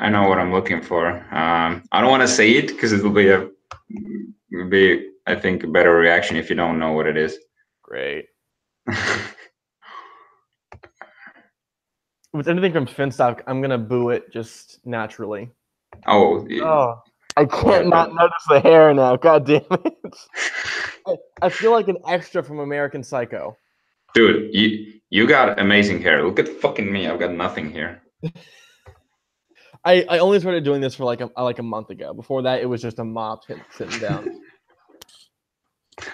I know what I'm looking for. I don't want to say it because it'll be, I think, a better reaction if you don't know what it is. Great. With anything from Finstock, I'm gonna boo it just naturally. Oh, I can't not notice the hair now. God damn it! I feel like an extra from American Psycho. dude, you got amazing hair. Look at fucking me. I've got nothing here. I only started doing this for like a month ago. Before that, it was just a mop sitting down.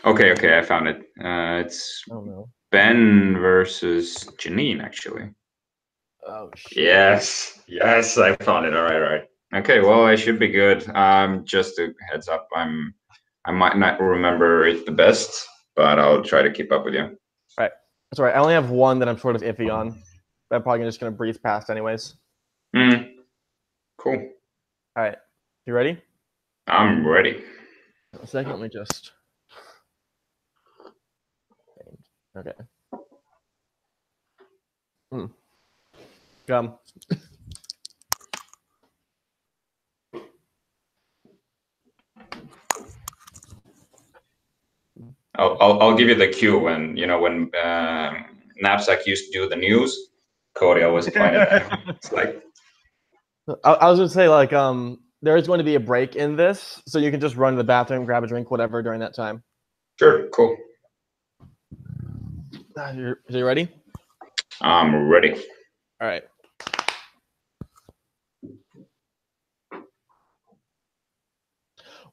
Okay, I found it. It's Ben versus Janine, actually. Oh shit. Yes, I found it. All right. Okay, well, I should be good. Just a heads up, I might not remember it the best, but I'll try to keep up with you. All right, that's all right. I only have one that I'm sort of iffy on. But I'm probably just gonna breeze past anyways. Cool. All right, you ready? I'm ready. A second, let me just. Okay. Come. I'll give you the cue when Knapsack used to do the news. Cody always pointed. It's like I was gonna say like there is going to be a break in this, so you can just run to the bathroom, grab a drink, whatever during that time. Sure, cool. You ready? I'm ready. All right.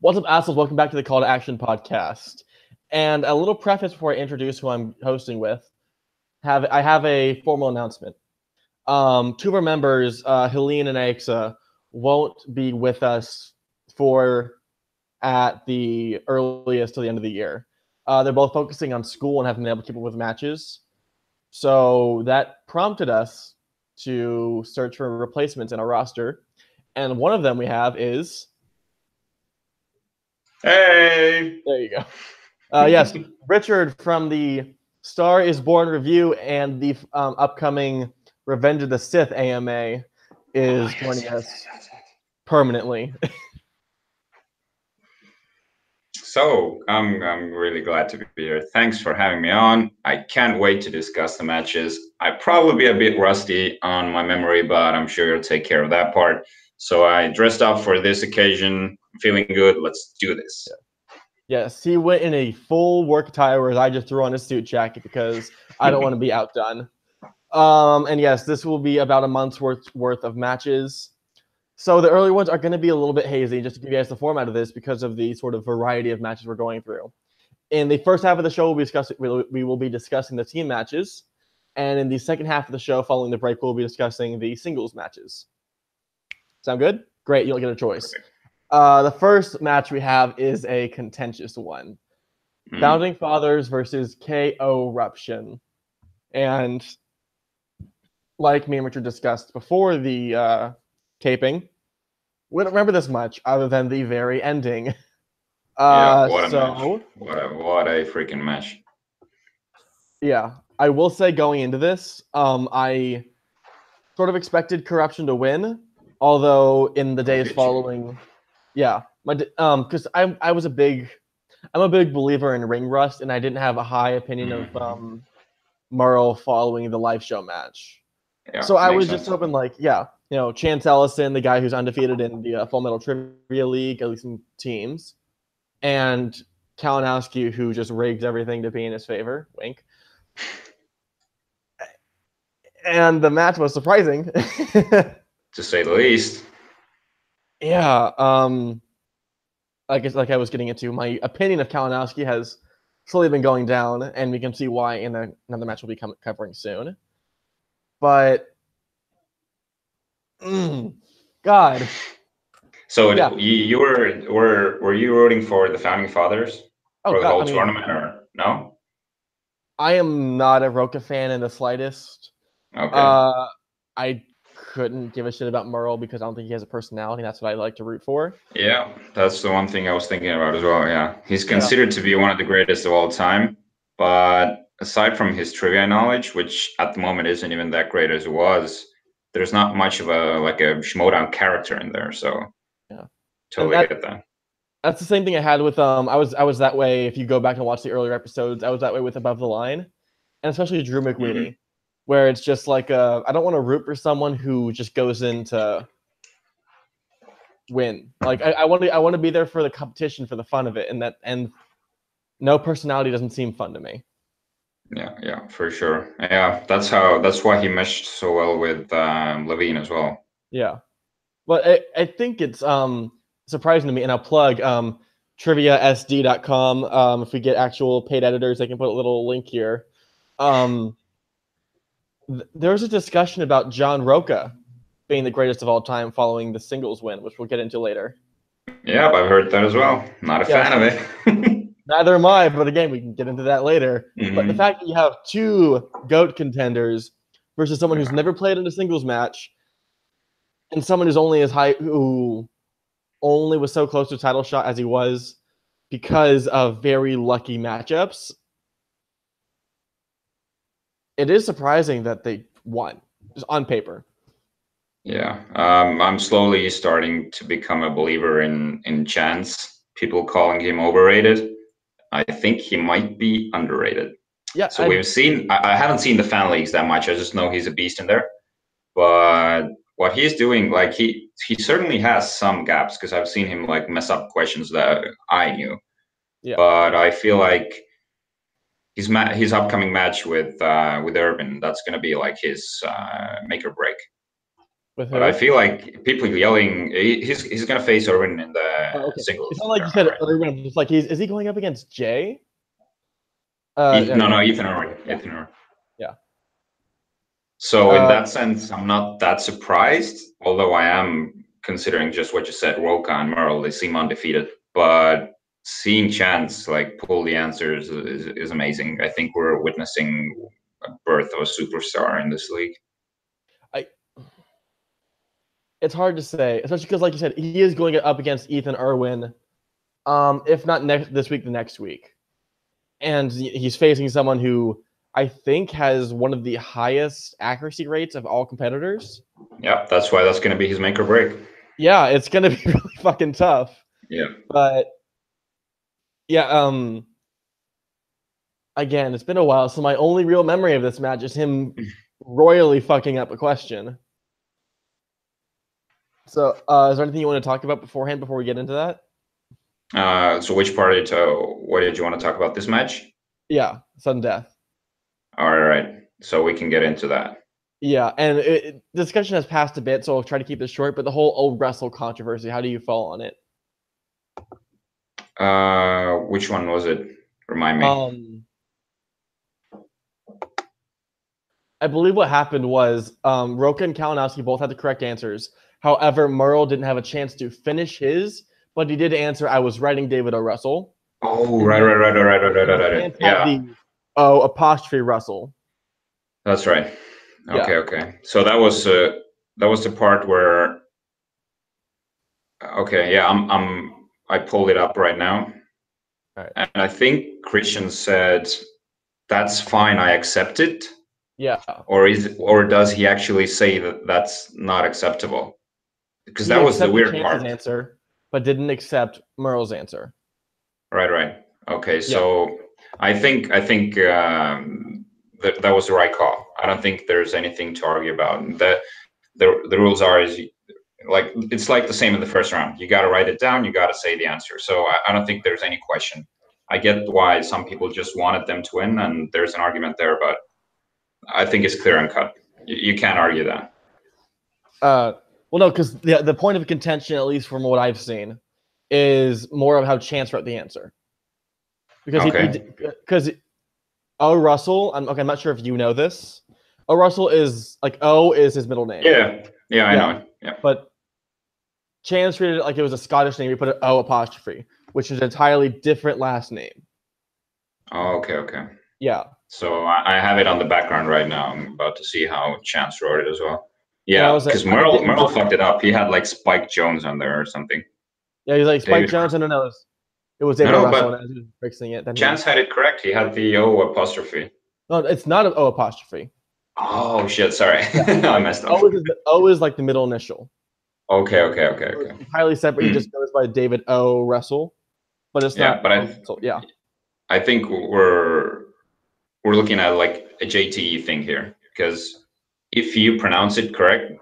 What's up, assholes? Welcome back to the Call to Action podcast. And a little preface before I introduce who I'm hosting with. I have a formal announcement. Two of our members, Helene and Aixa, won't be with us at the earliest till the end of the year. They're both focusing on school and haven't been able to keep up with matches. So that prompted us to search for replacements in our roster. And one of them we have is... Hey! There you go. Yes, Richard from the Star is Born review and the upcoming Revenge of the Sith AMA is joining us permanently. So I'm really glad to be here. Thanks for having me on. I can't wait to discuss the matches. I'd probably be a bit rusty on my memory, but I'm sure you'll take care of that part. So I dressed up for this occasion. I'm feeling good. Let's do this. Yes, he went in a full work attire, whereas I just threw on a suit jacket because I don't want to be outdone. And yes, this will be about a month's worth of matches. So the early ones are going to be a little bit hazy, just to give you guys the format of this because of the sort of variety of matches we're going through. In the first half of the show, we will be discussing the team matches. And in the second half of the show, following the break, we'll be discussing the singles matches. Sound good? Great, you'll get a choice. The first match we have is a contentious one. Founding Fathers versus KO Ruption. And like me and Richard discussed before the taping, we don't remember this much other than the very ending. What a freaking match. Yeah, I will say going into this, I sort of expected Corruption to win, although in the days following, because I'm a big believer in ring rust, and I didn't have a high opinion of Merle following the live show match. Yeah, so I was just hoping, Chance Ellison, the guy who's undefeated in the Full Metal Trivia League, at least in teams, and Kalinowski, who just rigged everything to be in his favor. Wink. And the match was surprising, to say the least. Yeah. I guess like I was getting into, my opinion of Kalinowski has slowly been going down, and we can see why in another match we'll be covering soon. But God. So you were you rooting for the Founding Fathers for the whole tournament, or no? I am not a Roca fan in the slightest. Okay. I couldn't give a shit about Merle because I don't think he has a personality. That's what I like to root for. Yeah, that's the one thing I was thinking about as well. Yeah, he's considered to be one of the greatest of all time, but aside from his trivia knowledge, which at the moment isn't even that great as it was, there's not much of a Schmodown character in there, so Yeah, and totally get that. that's the same thing I had with I was that way. If you go back and watch the earlier episodes, I was that way with Above the Line, and especially Drew McWeeny, where it's just like I don't want to root for someone who just goes in to win. Like I want to be there for the competition, for the fun of it, and no personality doesn't seem fun to me. Yeah, for sure. Yeah, that's why he meshed so well with Levine as well. Yeah, but I think it's surprising to me, and I'll plug triviasd.com. If we get actual paid editors, they can put a little link here. There's a discussion about John Roca being the greatest of all time following the singles win, which we'll get into later. Yeah, I've heard that as well. Not a fan of it. Neither am I, but again, we can get into that later. But the Mhm. fact that you have two GOAT contenders versus someone who's never played in a singles match and someone who's only as high, who only was so close to a title shot as he was because of very lucky matchups, it is surprising that they won, just on paper. Yeah, I'm slowly starting to become a believer in Chance. People calling him overrated. I think he might be underrated. Yeah, So we've seen. I haven't seen the fan leagues that much. I just know he's a beast in there. But what he's doing, like he certainly has some gaps because I've seen him like mess up questions that I knew. yeah. But I feel like his upcoming match with Urban, that's gonna be like his make or break. With But I who? feel like people yelling. He's gonna face Irwin in Oh, the okay. It's singles not like you tournament, said right? Irwin. It's like is he going up against Jay? No, Yeah, Ethan Irwin. yeah, Ethan Irwin. yeah. So in Uh, that sense, I'm not that surprised. Although I am considering just what you said, Roka and Merle, they seem undefeated. But seeing Chance like pull the answers is amazing. I think we're witnessing a birth of a superstar in this league. I it's hard to say, especially because, like you said, he is going up against Ethan Irwin. If not this week, the next week, and he's facing someone who I think has one of the highest accuracy rates of all competitors. Yeah, that's why that's going to be his make or break. Yeah, it's gonna be really fucking tough. Yeah. But yeah, again, it's been a while, so my only real memory of this match is him royally fucking up a question. So, is there anything you want to talk about beforehand before we get into that? So which part what did you want to talk about this match? Yeah, sudden death. All right. So we can get into that. Yeah, and discussion has passed a bit, so I'll try to keep this short. But the whole old wrestle controversy, how do you fall on it? Which one was it? Remind me. I believe what happened was Roka and Kalinowski both had the correct answers. However, Merle didn't have a chance to finish his, but he did answer, "I was writing David O. Russell." Oh, And right, then, right, right, right, right, right, and then right, right. Chance had Yeah, the O apostrophe Russell. that's right. Yeah. Okay. So that was the part where. Okay, yeah, I pulled it up right now, All right. and I think Christian said, "That's fine, I accept it." Yeah. Or does he actually say that that's not acceptable? Because He that was the accepted weird Chance's part. answer, but didn't accept Merle's answer. Right. Okay, Yeah. so I think that was the right call. I don't think there's anything to argue about. The rules are is like it's like the same in the first round. You got to write it down. You got to say the answer. So I don't think there's any question. I get why some people just wanted them to win, and there's an argument there, but I think it's clear and cut. You can't argue that. Well, no, because the point of contention, at least from what I've seen, is more of how Chance wrote the answer. Because Okay. because O Russell, I'm not sure if you know this. O Russell is like O is his middle name. Yeah, I know it. Yeah. But Chance treated it like it was a Scottish name. He put an O apostrophe, which is an entirely different last name. Oh, okay. Yeah. So I have it on the background right now. I'm about to see how Chance wrote it as well. And I Yeah, was like, because I Merle didn't Merle know. fucked it up. He had like Spike Jones on there or something. Yeah, he's like Spike David. Jones, and it was David No, Russell, and but as he was fixing it, then Chance had it correct. He had the O apostrophe. no, it's not an O apostrophe. Oh shit! Sorry, Yeah. I messed up. O is like the middle initial. Okay. It's entirely separate. He just goes by David O. Russell, but it's Yeah, not. but So, yeah. I think we're looking at like a JTE thing here because if you pronounce it correct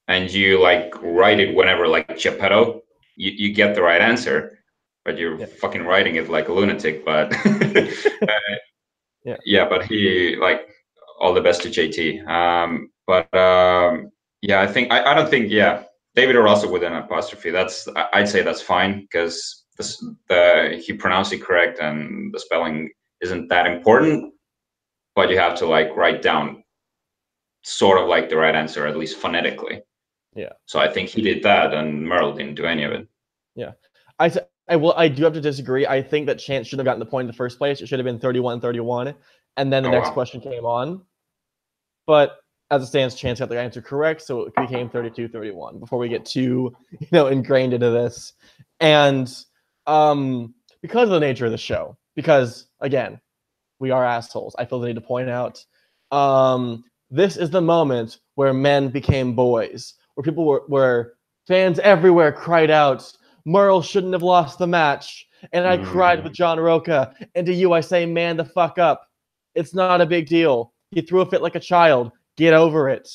and you like write it whenever like Geppetto, you get the right answer, but you're Yeah. fucking writing it like a lunatic. But Yeah. yeah, but he like all the best to JT. But yeah, I don't think David or Russell with an apostrophe. I'd say that's fine because the he pronounced it correct and the spelling isn't that important. But you have to like write down sort of like the right answer at least phonetically. Yeah. So I think he did that, and Merle didn't do any of it. Yeah. I do have to disagree. I think that Chance shouldn't have gotten the point in the first place. It should have been 31-31, and then the Oh next wow. question came on. But as it stands, Chance got the answer correct, so it became 32-31 before we get too, ingrained into this. And because of the nature of the show, because again, we are assholes, I feel the need to point out, this is the moment where men became boys, where fans everywhere cried out, Merle shouldn't have lost the match. And I cried with John Roca. And to you, I say, man the fuck up. It's not a big deal. He threw a fit like a child. Get over it.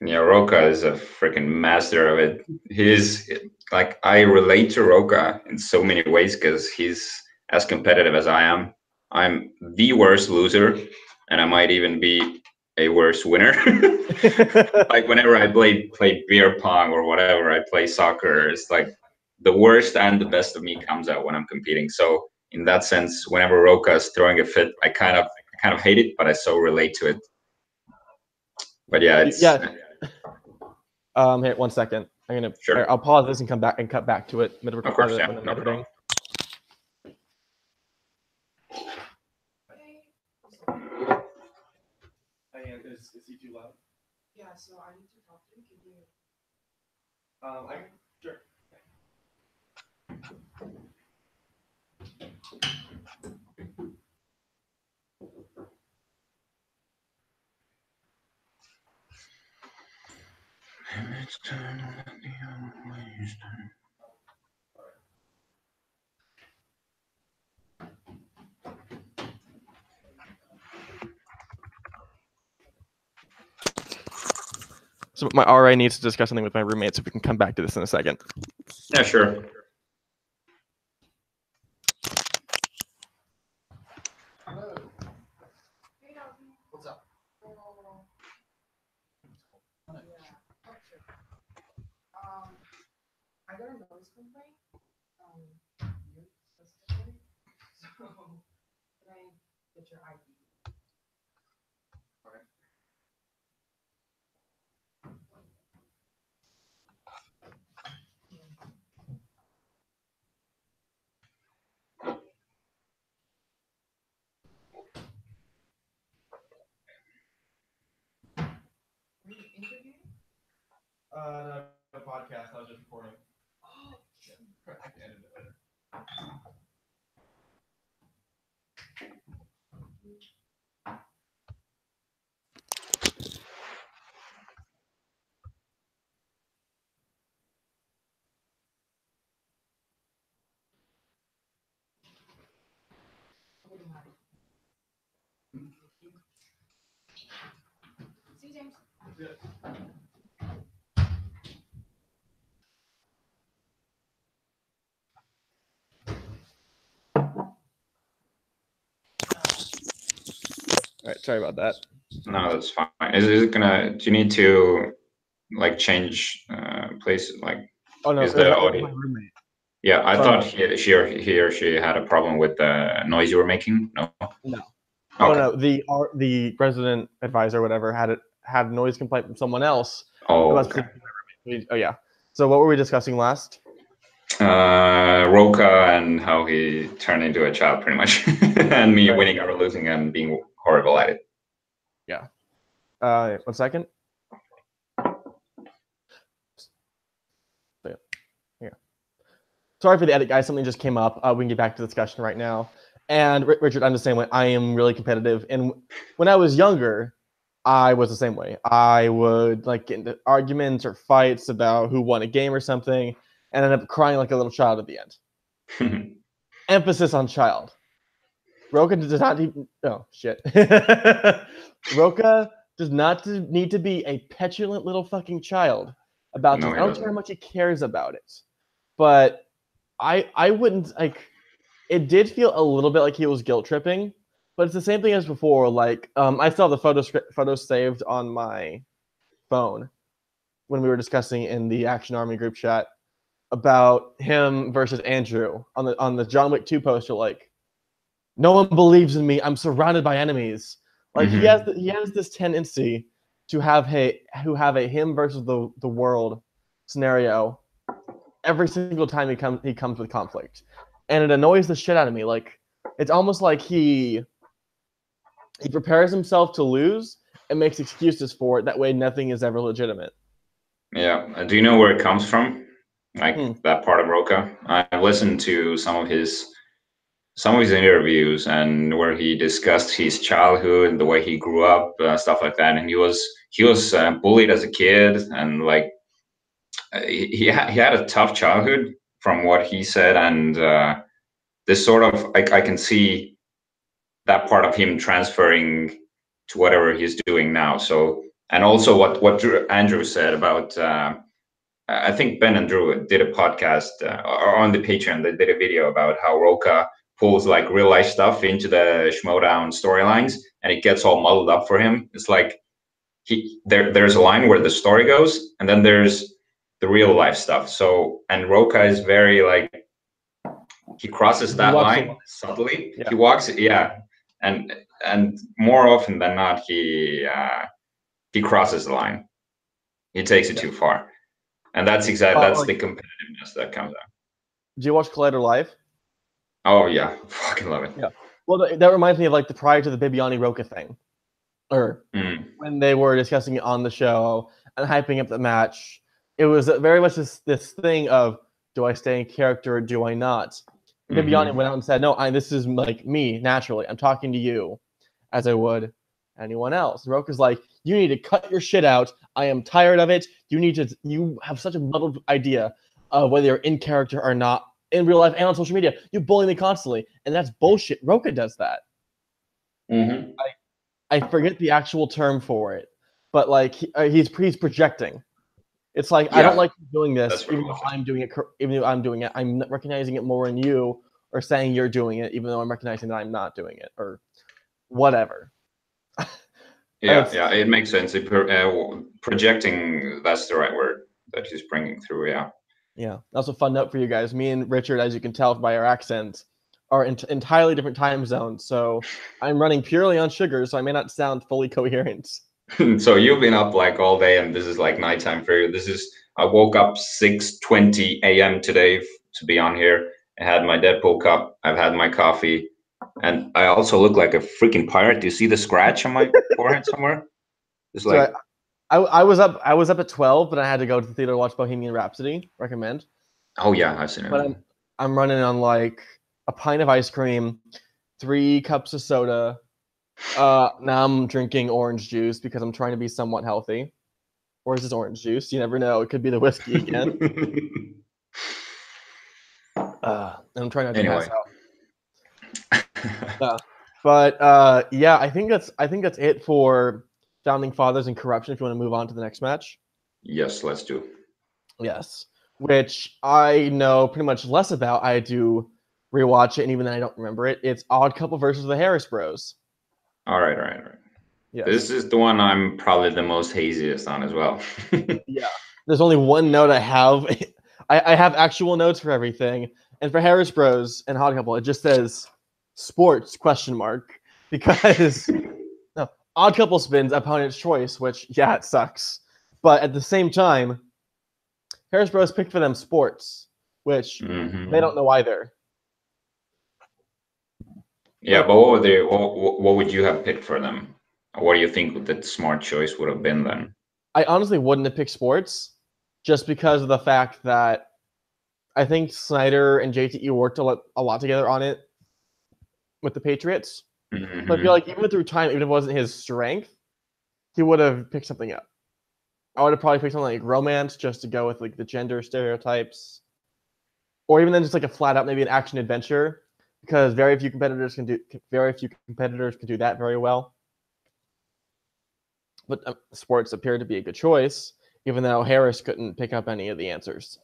Yeah, Roca is a freaking master of it. He's like, I relate to Roca in so many ways because he's as competitive as I am. I'm the worst loser, and I might even be a worse winner. Like whenever I play beer pong or whatever, I play soccer. It's like the worst and the best of me comes out when I'm competing. So in that sense, whenever Roca is throwing a fit, I kind of hate it, but I so relate to it. But yeah, it's Yeah. Here, 1 second. sure. I'll pause this and come back and cut back to it mid Of course, yeah, when I'm no editing. problem. Is he too loud? Yeah, so I need to talk to him. Can you? Sure. So my RA needs to discuss something with my roommates. If we can come back to this in a second. Yeah, sure. Hey, Dobby. What's up? Oh, yeah. Oh, sure. I got a noise complaint. You specifically. So, can I get your ID? Okay. Were you interviewing? No podcast. I was just recording. Oh, Yeah. I can edit it later. what am I? See you, James. All right. Sorry about that. No, that's fine. Is it gonna? Do you need to like change place? Like, Oh no, is it was the my audio? roommate. Yeah, I So thought he or she had a problem with the noise you were making. No. no. Oh Okay. no, the resident advisor, whatever, had a noise complaint from someone else. Oh, About okay. Oh yeah. So what were we discussing last? Roca and how he turned into a child, pretty much, and me Right. winning or losing and being horrible at it. Yeah. 1 second. Yeah. Sorry for the edit, guys. Something just came up. We can get back to the discussion right now. And Richard, I'm the same way. I am really competitive. And when I was younger, I was the same way. I would like get into arguments or fights about who won a game or something, and end up crying like a little child at the end. Emphasis on child. Roka does not even. Oh shit. Roka does not need to be a petulant little fucking child about No, this. he I don't doesn't. care how much he cares about it, but I wouldn't like. It did feel a little bit like he was guilt tripping, but it's the same thing as before. Like I still have the photos saved on my phone when we were discussing in the Action Army group chat about him versus Andrew on the John Wick 2 poster. Like, no one believes in me. I'm surrounded by enemies. Like he has this tendency to have a him versus the world scenario every single time he comes with conflict, and it annoys the shit out of me. Like it's almost like he prepares himself to lose and makes excuses for it. That way, nothing is ever legitimate. Yeah. Do you know where it comes from? Like that part of Roka? I listened to some of his interviews and where he discussed his childhood and the way he grew up, stuff like that. And he was bullied as a kid, and like he had a tough childhood from what he said, and this sort of I can see that part of him transferring to whatever he's doing now. So, and also what Andrew said about. I think Ben and Drew did a podcast or on the Patreon. They did a video about how Roka pulls like real life stuff into the Schmodown storylines, and it gets all muddled up for him. It's like there's a line where the story goes, and then there's the real life stuff. So, and Roka is very like he crosses that line subtly. Yeah. He walks, yeah, and more often than not, he crosses the line. He takes it too far. And that's the competitiveness that comes out. Do you watch Collider Live? Oh yeah, fucking love it. Yeah. Well, that reminds me of like the prior to the Bibiani Roka thing, or when they were discussing it on the show and hyping up the match. It was very much this thing of, do I stay in character or do I not? And Bibiani went out and said, no, this is like me naturally. I'm talking to you as I would anyone else. Roka's like, you need to cut your shit out. I am tired of it. You have such a muddled idea of whether you're in character or not in real life and on social media. You bully me constantly, and that's bullshit. Roka does that. I forget the actual term for it, but like he's projecting. It's like, I don't like doing this, even though I'm doing it. Even though I'm doing it, I'm recognizing it more in you, or saying you're doing it, even though I'm recognizing that I'm not doing it, or whatever. Yeah, it makes sense. Projecting, that's the right word that he's bringing through. Yeah. That's a fun note for you guys. Me and Richard, as you can tell by our accents, are in entirely different time zones. So I'm running purely on sugar, so I may not sound fully coherent. So you've been up like all day, and this is like nighttime for you. I woke up 6:20 a.m. today to be on here. I had my Deadpool cup. I've had my coffee. And I also look like a freaking pirate. Do you see the scratch on my forehead somewhere? It's like I was up at 12, but I had to go to the theater to watch Bohemian Rhapsody. Recommend. Oh yeah, I've seen it. But I'm running on like a pint of ice cream, 3 cups of soda. Now I'm drinking orange juice because I'm trying to be somewhat healthy. Or is this orange juice? You never know. It could be the whiskey again. And I'm trying not to pass out. I think that's it for Founding Fathers and Corruption. If you want to move on to the next match. Yes, let's do. Yes, which I know pretty much less about. I do rewatch it, and even then I don't remember it. It's Odd Couple versus the Harris Bros. All right. Yes. This is the one I'm probably the most haziest on as well. Yeah, there's only one note I have. I have actual notes for everything, and for Harris Bros and Odd Couple, it just says sports ? Because no, Odd Couple spins opponent's choice, which it sucks. But at the same time, Harris Bros picked for them sports, which they don't know either. Yeah, but what would you have picked for them? What do you think the smart choice would have been then? I honestly wouldn't have picked sports, just because of the fact that I think Snyder and JTE worked a lot together on it. with the Patriots. So I Mhm. feel like even through time, even if it wasn't his strength, he would have picked something up. I would have probably picked something like romance just to go with like the gender stereotypes, or even then just like a flat out maybe an action adventure, because very few competitors can do that very well. But sports appeared to be a good choice, even though Harris couldn't pick up any of the answers.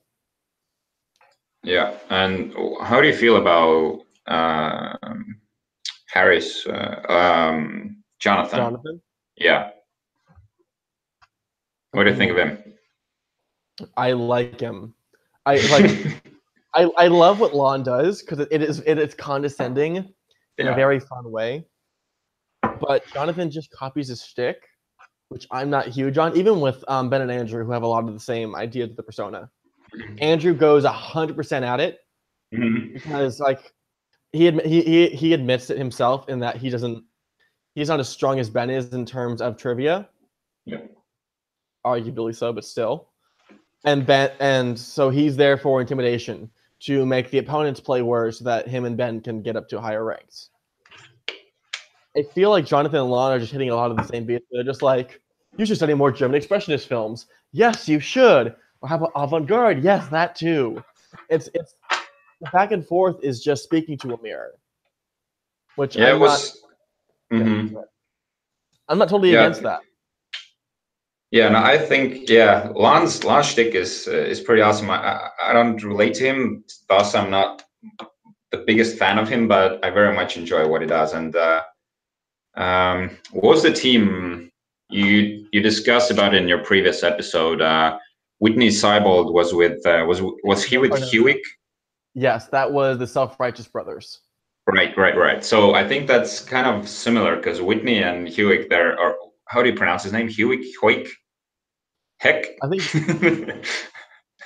Yeah, and how do you feel about Harris, Jonathan? Jonathan, Yeah, what do you think of him? I like him. I like. I love what Lon does because it is condescending in a Yeah. very fun way. But Jonathan just copies his shtick, which I'm not huge on. Even with Ben and Andrew, who have a lot of the same ideas of the persona. Andrew goes 100% at it Mhm. because like he admits it himself in that he's not as strong as Ben is in terms of trivia, Yeah. arguably so, but still. And so he's there for intimidation to make the opponents play worse so that him and Ben can get up to higher ranks. I feel like Jonathan and Lon are just hitting a lot of the same beats. They're just like, you should study more German expressionist films. Yes, you should. Or how about avant-garde? Yes, that too. It's the back and forth is just speaking to a mirror, which Yeah, it I'm not. was. Yeah, Mhm. I'm not totally Yeah, against that. yeah. No, I think Lon's shtick is pretty awesome. I don't relate to him, thus I'm not the biggest fan of him, but I very much enjoy what he does. And what was the team you discussed about in your previous episode? Whitney Seibold was with was he with Hewick? Yes, that was the Self-Righteous Brothers. Right. So I think that's kind of similar because Whitney and Hewick, there are, how do you pronounce his name? Hewick? Heck?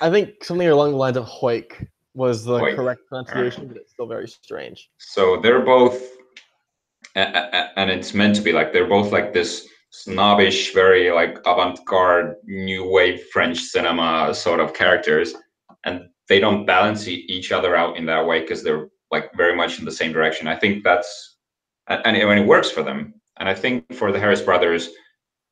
I think something along the lines of Hoik was the Hoik. correct All right. pronunciation, but it's still very strange. So they're both, and it's meant to be like they're both like this snobbish, very like avant-garde, new wave French cinema sort of characters, and they don't balance each other out in that way because they're like very much in the same direction. I think that's, and it works for them. And I think for the Harris brothers,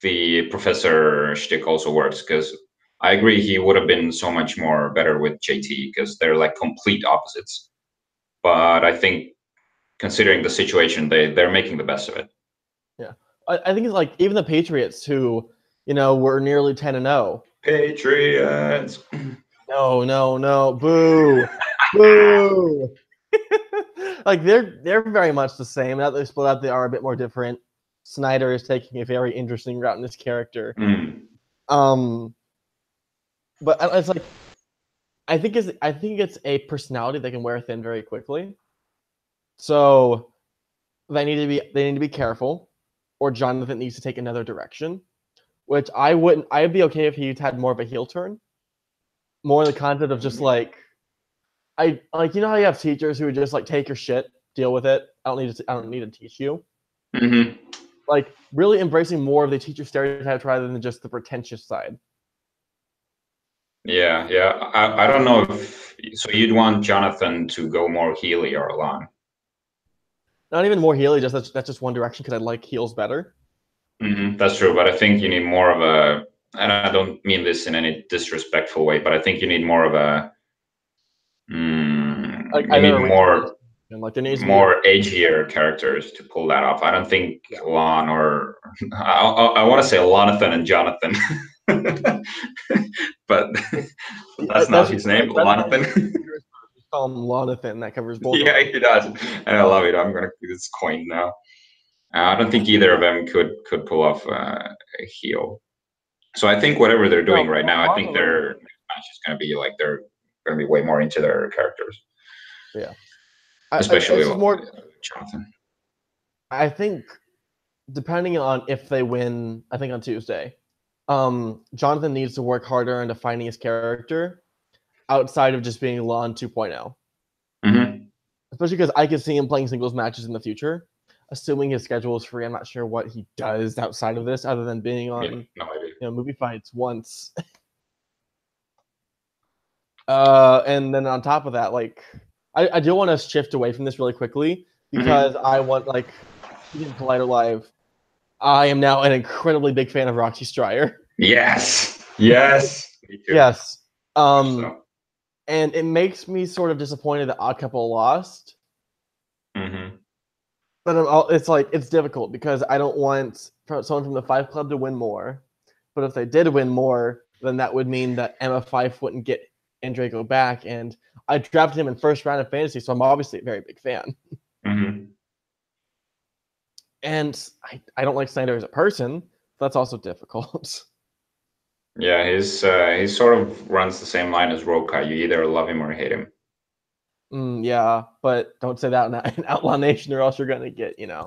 the professor shtick also works because I agree he would have been so much more better with JT because they're like complete opposites. But I think considering the situation, they're making the best of it. Yeah, I think it's like even the Patriots, who were nearly 10-0. Patriots. No, boo, boo. Like they're very much the same. Now that they're split up, they are a bit more different. Snyder is taking a very interesting route in this character. But it's like I think it's a personality they can wear thin very quickly. So they need to be careful, or Jonathan needs to take another direction. Which I wouldn't. I'd be okay if he had more of a heel turn, more in the concept of just like I like how you have teachers who would just like take your shit, deal with it. I don't need to teach you. Mm-hmm. Like really embracing more of the teacher stereotypes rather than just the pretentious side. Yeah. I don't know if so. You'd want Jonathan to go more Healy or Alon. Not even more heely, just that's just one direction because I like heels better. Mm-hmm. That's true, but I think you need more of a, and I don't mean this in any disrespectful way, but I think you need more of a, Like you need either a more like there needs to be more edgier characters to pull that off. I don't think Lon or I want to say Lonathan and Jonathan, but that's not his name, Lonathan. Just call him Lonathan. That covers both. Yeah, he does, and I love it. I'm gonna keep this coin now. I don't think either of them could pull off a heel. So I think whatever they're doing right now, I think their next match is gonna be like they're gonna be way more into their characters. Yeah, Especially it's just more Jonathan. I think depending on if they win, I think on Tuesday, Jonathan needs to work harder on defining his character outside of just being Lon 2.0. Mm-hmm. Especially because I could see him playing singles matches in the future, assuming his schedule is free. I'm not sure what he does outside of this, other than being on movie fights once. And then on top of that, like I do want to shift away from this really quickly because I want like speaking of Collider Live. I am now an incredibly big fan of Roxy Stryer. Yes. Yes. Me too. Yes. So. And it makes me sort of disappointed that Odd Couple lost. Mm-hmm. But it's difficult because I don't want someone from the Five Club to win more. But if they did win more, then that would mean that Emma Fife wouldn't get Andrejko back. And I drafted him in first round of fantasy, so I'm obviously a very big fan. Mm-hmm. And I don't like Snyder as a person. That's also difficult. Yeah, he sort of runs the same line as Roka. You either love him or hate him. Yeah, but don't say that in Outlaw Nation, or else you're gonna get, Yeah,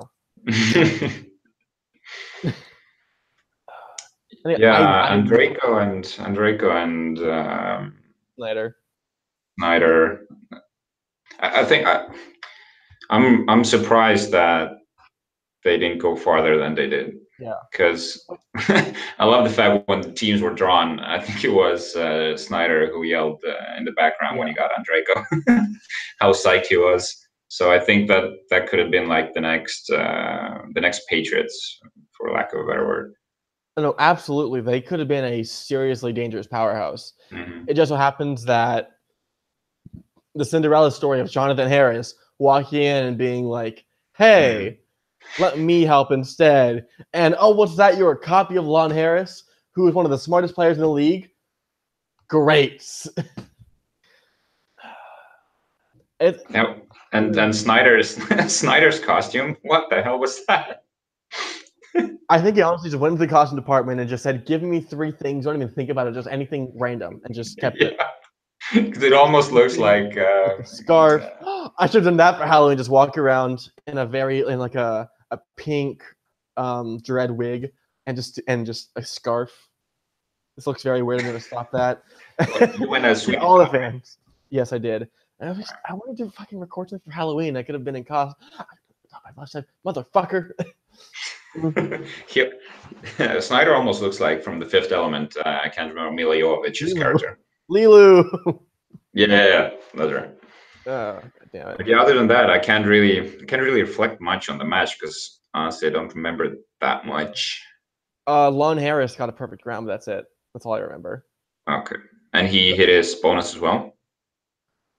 Andrejko and Snyder. Snyder. I think I'm surprised that they didn't go farther than they did. Yeah. Because I love the fact when the teams were drawn, I think it was Snyder who yelled in the background when he got Andrejko, how psyched he was. So I think that could have been like the next Patriots, for lack of a better word. No, absolutely. They could have been a seriously dangerous powerhouse. Mm-hmm. It just so happens that the Cinderella story of Jonathan Harris walking in and being like, hey, let me help instead. And, oh, what's that? You're a copy of Lon Harris, who is one of the smartest players in the league? Great. Now, and Snyder's costume, what the hell was that? I think he honestly just went into the costume department and just said, give me 3 things. Don't even think about it. Just anything random. And just kept it. Because it almost looks like a scarf. I should have done that for Halloween. Just walk around in like a pink dread wig and just a scarf. This looks very weird. I'm gonna stop that. You went as Sweet all the fans. Yes, I did. And I wanted to fucking record something for Halloween. I could have been in costume. I said, motherfucker. Snyder almost looks like from The Fifth Element. I can't remember Mila Jovovich's character. Lilu. Yeah, that's right. God damn it. But yeah, other than that, I can't really reflect much on the match because honestly, I don't remember that much. Lon Harris got a perfect round, but that's it. That's all I remember. Okay, and he hit his bonus as well.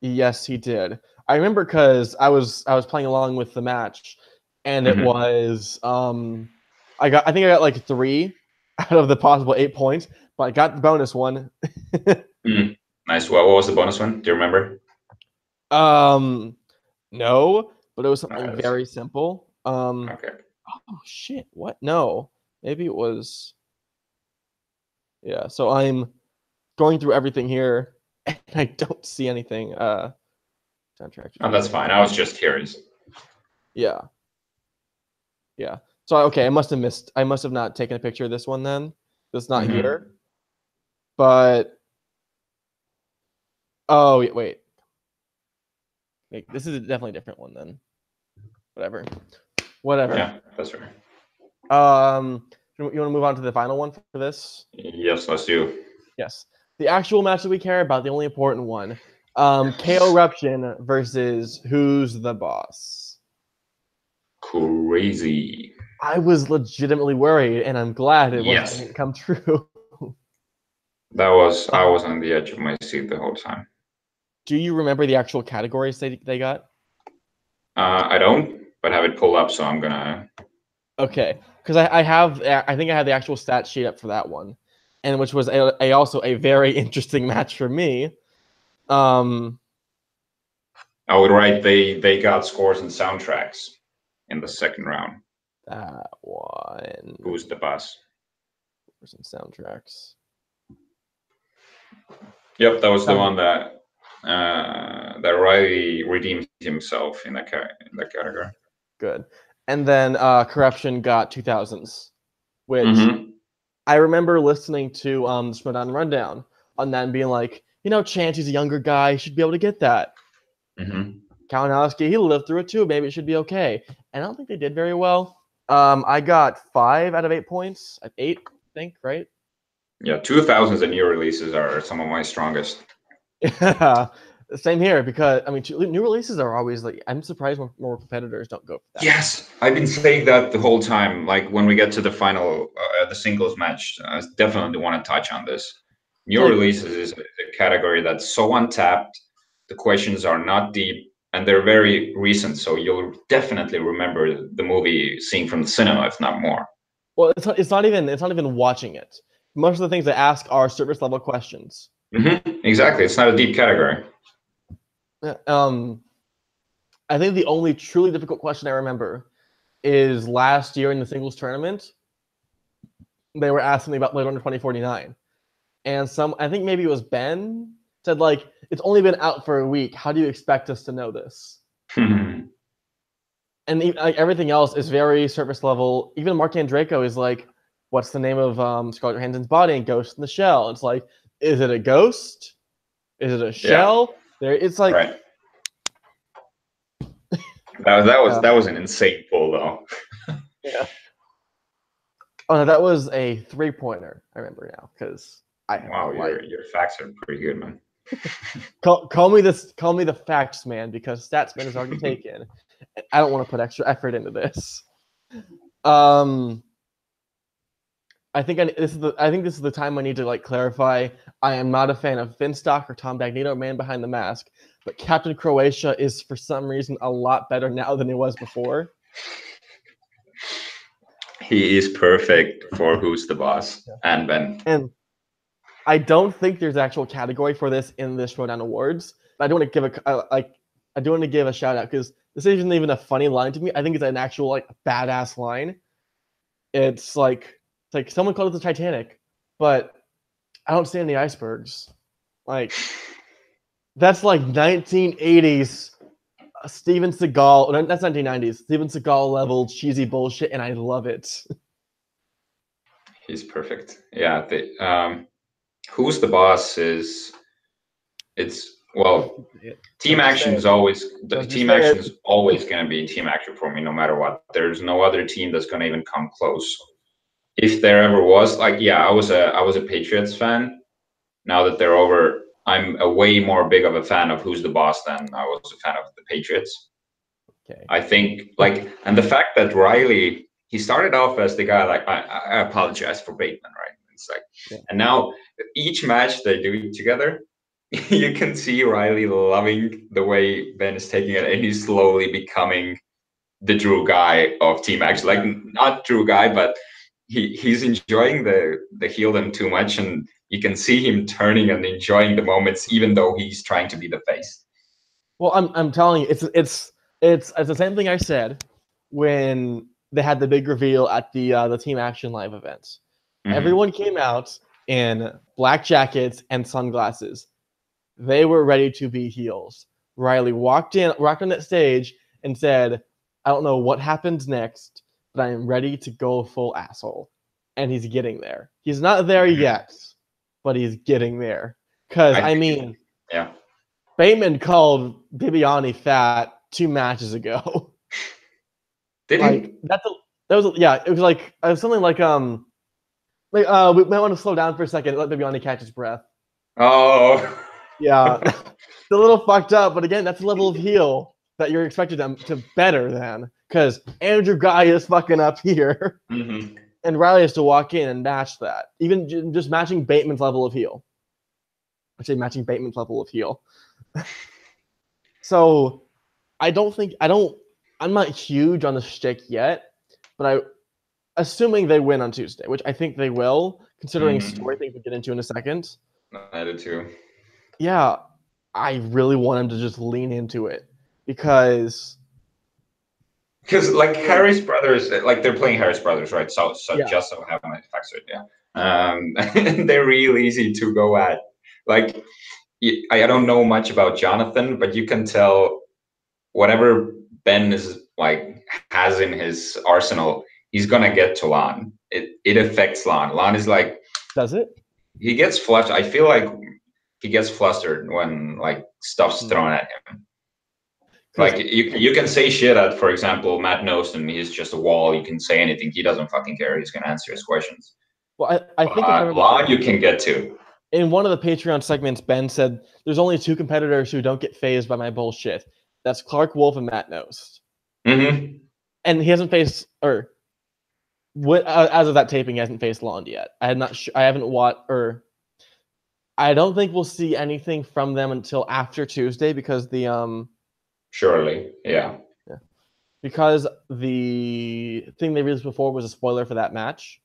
Yes, he did. I remember because I was playing along with the match, and it was I think I got like 3 out of the possible 8 points, but I got the bonus one. Nice. What was the bonus one? Do you remember? No, but it was something very simple. Okay. Oh shit! What? No, maybe it was. Yeah. So I'm going through everything here, and I don't see anything. Soundtrack. Oh, that's fine. I was just curious. Yeah. Yeah. So okay, I must have not taken a picture of this one then. It's not here. But oh wait. This is definitely a different one then. Whatever. Yeah, that's right. You want to move on to the final one for this? Yes, let's do. Yes. The actual match that we care about, the only important one. KO Eruption versus Who's the Boss? Crazy. I was legitimately worried, and I'm glad it didn't come true. I was on the edge of my seat the whole time. Do you remember the actual categories they got? I don't, but have it pulled up, so I'm gonna. Okay, because I think I have the actual stat sheet up for that one, and which was also a very interesting match for me. Oh, right. They got scores and soundtracks in the second round. That one. Who's the boss? Scores and soundtracks. Yep, that was the one that Riley redeemed himself in that category. Good. And then Corruption got 2000s, which I remember listening to the Schmodown Rundown on that and being like, Chance, he's a younger guy, he should be able to get that. Kalinowski, he lived through it too, maybe it should be okay. And I don't think they did very well. I got 5 out of 8 points. 8, I think, right? Yeah, 2000s and new releases are some of my strongest. Yeah, Same here, because I mean, new releases are always like, I'm surprised more competitors don't go for that. Yes, I've been saying that the whole time. Like when we get to the final, the singles match, I definitely want to touch on this. New Like, releases is a category that's so untapped. The questions are not deep, and they're very recent. So you'll definitely remember the movie scene from the cinema, if not more. well, it's not even watching it. Most of the things they ask are service level questions. Exactly, it's not a deep category. I think the only truly difficult question I remember is last year in the singles tournament. They were asking me about Blade Runner 2049, and I think maybe it was Ben, said like, it's only been out for a week. How do you expect us to know this? And like, everything else is very surface level. Even Mark Draco is like, what's the name of Scarlett Johansson's body in Ghost in the Shell? It's like, is it a ghost? Is it a shell? It's like, right. That was an insane pull though. Yeah. Oh no, that was a 3-pointer. I remember now because Wow, your facts are pretty good, man. Call me the facts man, because Statsman is already taken. I don't want to put extra effort into this. I think this is the time I need to like clarify. I am not a fan of Finstock or Tom Dagnino, Man Behind the Mask, but Captain Croatia is for some reason a lot better now than it was before. He is perfect for Who's the Boss and Ben. And I don't think there's an actual category for this in the Showdown Awards. But I do want to give a shout out, because this isn't even a funny line to me. I think it's an actual like badass line. It's like someone called it the Titanic, but I don't see any icebergs. Like, that's like 1980s Steven Seagal. That's 1990s Steven Seagal level cheesy bullshit, and I love it. He's perfect. Yeah. Who's the Boss is. Team action is always going to be team action for me, no matter what. There's no other team that's going to even come close. If there ever was, like, yeah, I was a Patriots fan. Now that they're over, I'm a way more big of a fan of Who's the Boss than I was a fan of the Patriots. Okay. I think, like, and the fact that Riley, he started off as the guy, like, I apologize for Bateman, right? It's like, and now each match they do together, you can see Riley loving the way Ben is taking it, and he's slowly becoming the Drew guy of Team Action. Like, not Drew guy, but he's enjoying the heel them too much, and you can see him turning and enjoying the moments, even though he's trying to be the face. Well, I'm telling you, it's the same thing I said when they had the big reveal at the Team Action Live events. Everyone came out in black jackets and sunglasses. They were ready to be heels. Riley walked on that stage and said, I don't know what happens next, but I am ready to go full asshole. And he's getting there. He's not there yet, but he's getting there. Because, yeah. Bateman called Bibiani fat 2 matches ago. Did he? That was it was like something like we might want to slow down for a second, let Bibiani catch his breath. Oh. Yeah. It's a little fucked up, but again, that's the level of heel that you're expected them to better than, because Andrew Guy is fucking up here. And Riley has to walk in and match that. Even just matching Bateman's level of heel. I say matching Bateman's level of heel. So I'm not huge on the shtick yet, but assuming they win on Tuesday, which I think they will, considering story things we'll get into in a second. I do too. Yeah, I really want him to just lean into it, because like Harris Brothers, like they're playing Harris Brothers, right? So just so I have my facts right, and they're real easy to go at. Like, I don't know much about Jonathan, but you can tell whatever Ben has in his arsenal, he's gonna get to Lon. It affects Lon. Lon is like, does it? He gets flushed. I feel like he gets flustered when like stuff's thrown at him. Like, you can say shit at, for example, Matt Knoston. He's just a wall. You can say anything. He doesn't fucking care. He's gonna answer his questions. Well, I think Lon you can get to. In one of the Patreon segments, Ben said there's only 2 competitors who don't get phased by my bullshit. That's Clark Wolf and Matt Nost. Mm-hmm. And he hasn't faced, or as of that taping, he hasn't faced Lond yet. I haven't watched, or I don't think we'll see anything from them until after Tuesday because Surely, yeah. because the thing they released before was a spoiler for that match.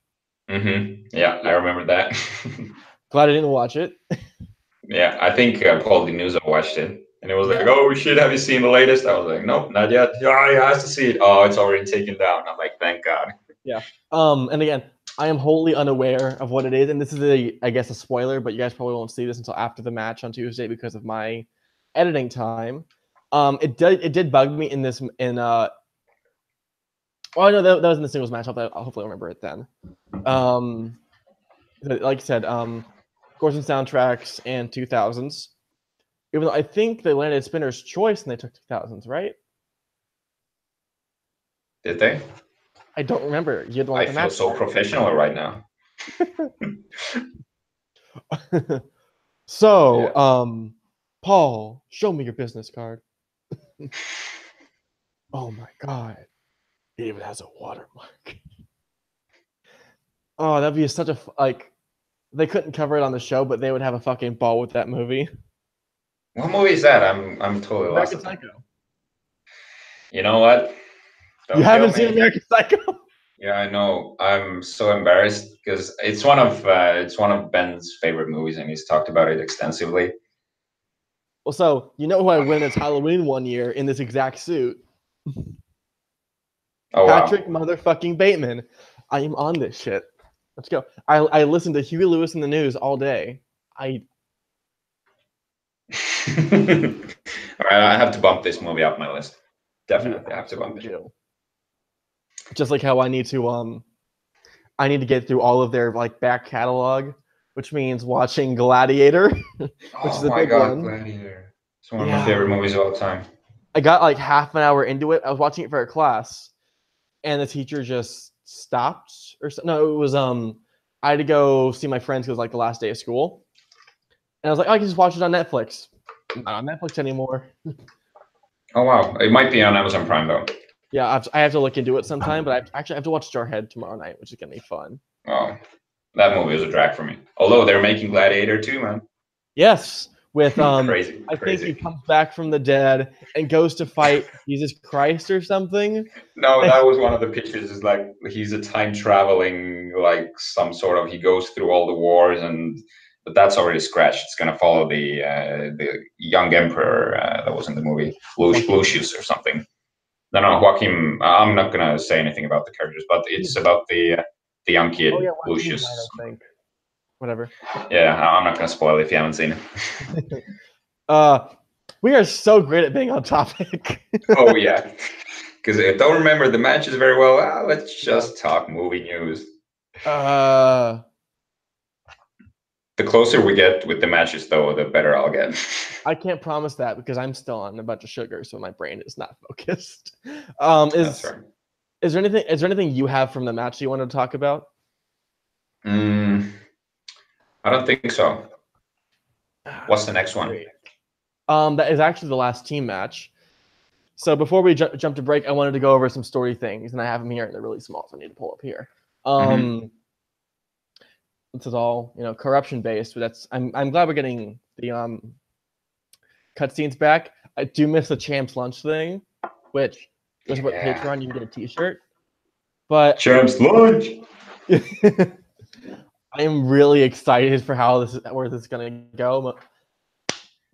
Mm-hmm. Yeah, I remember that. Glad I didn't watch it. Yeah, I think Paul Denuso watched it, and it was like, Yeah. "Oh shit, have you seen the latest?" I was like, "Nope, not yet." Yeah, he has to see it. Oh, it's already taken down. I'm like, "Thank God." Yeah. And again, I am wholly unaware of what it is, and this is I guess a spoiler, but you guys probably won't see this until after the match on Tuesday because of my editing time. It did bug me in this well, no, that was in the singles match. I'll hopefully remember it then. Like I said, scores and soundtracks and 2000s. Even though I think they landed Spinner's Choice and they took 2000s, right? Did they? I don't remember. You had the one I with the feel match. so professional right now. So, Yeah. Paul, show me your business card. Oh my god. It even has a watermark. Oh, that'd be such a like they couldn't cover it on the show, but they would have a fucking ball with that movie. What movie is that? I'm totally lost. American Psycho. You know what? You Don't haven't kill seen me. American Psycho? Yeah, I know. I'm so embarrassed because it's one of Ben's favorite movies, and he's talked about it extensively. Well, so you know who I went as Halloween one year in this exact suit? Oh Patrick wow. motherfucking Bateman. I am on this shit. Let's go. I listened to Huey Lewis in the News all day. All right, I have to bump this movie up my list. Definitely have to bump it. Do. Just like how I need to get through all of their like back catalog, which means watching Gladiator, which is a big one. Gladiator. It's one of my favorite movies of all time. I got like half an hour into it. I was watching it for a class, and the teacher just stopped or something. No, it was I had to go see my friends because it was like the last day of school, and I was like, oh, I can just watch it on Netflix. Not on Netflix anymore. Oh wow, it might be on Amazon Prime though. Yeah, I have to look into it sometime, but I have to watch Jarhead tomorrow night, which is gonna be fun. Oh, that movie was a drag for me. Although they're making Gladiator too, man. Yes, with Crazy. I think he comes back from the dead and goes to fight Jesus Christ or something. No, that was one of the pictures. Is like he's a time traveling, like some sort of. He goes through all the wars, but that's already scratched. It's gonna follow the young emperor that was in the movie, Lucius or something. No, Joaquin. I'm not gonna say anything about the characters, but it's about the young kid, Lucius. I think. Whatever. Yeah, I'm not gonna spoil it if you haven't seen it. We are so great at being on topic. Oh yeah, because I don't remember the matches very well. Let's just talk movie news. The closer we get with the matches, though, the better I'll get. I can't promise that because I'm still on a bunch of sugar, so my brain is not focused. That's right. Is there anything you have from the match you want to talk about? I don't think so. What's the next one? That is actually the last team match. So before we jump to break, I wanted to go over some story things, and I have them here, and they're really small, so I need to pull up here. This is all corruption based, but I'm glad we're getting the cutscenes back. I do miss the Champs Lunch thing, which goes about Patreon. You can get a T-shirt, but Champs Lunch. I am really excited for where this is gonna go.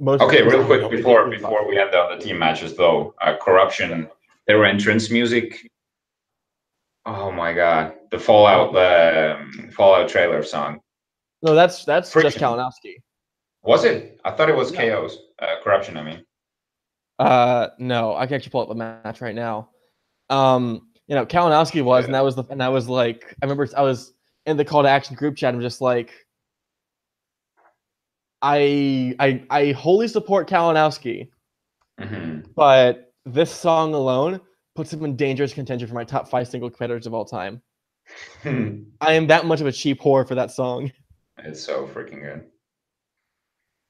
Okay, real quick before we end on the team matches, though, corruption. Their entrance music. Oh my god, the Fallout trailer song. No, that's just Kalinowski. Was it? I thought it was KO's corruption. I mean. No, I can actually pull up the match right now. Kalinowski was, and I was like, I remember I was in the call to action group chat. I'm just like, I wholly support Kalinowski, but this song alone puts him in dangerous contention for my top 5 single competitors of all time. I am that much of a cheap whore for that song. It's so freaking good.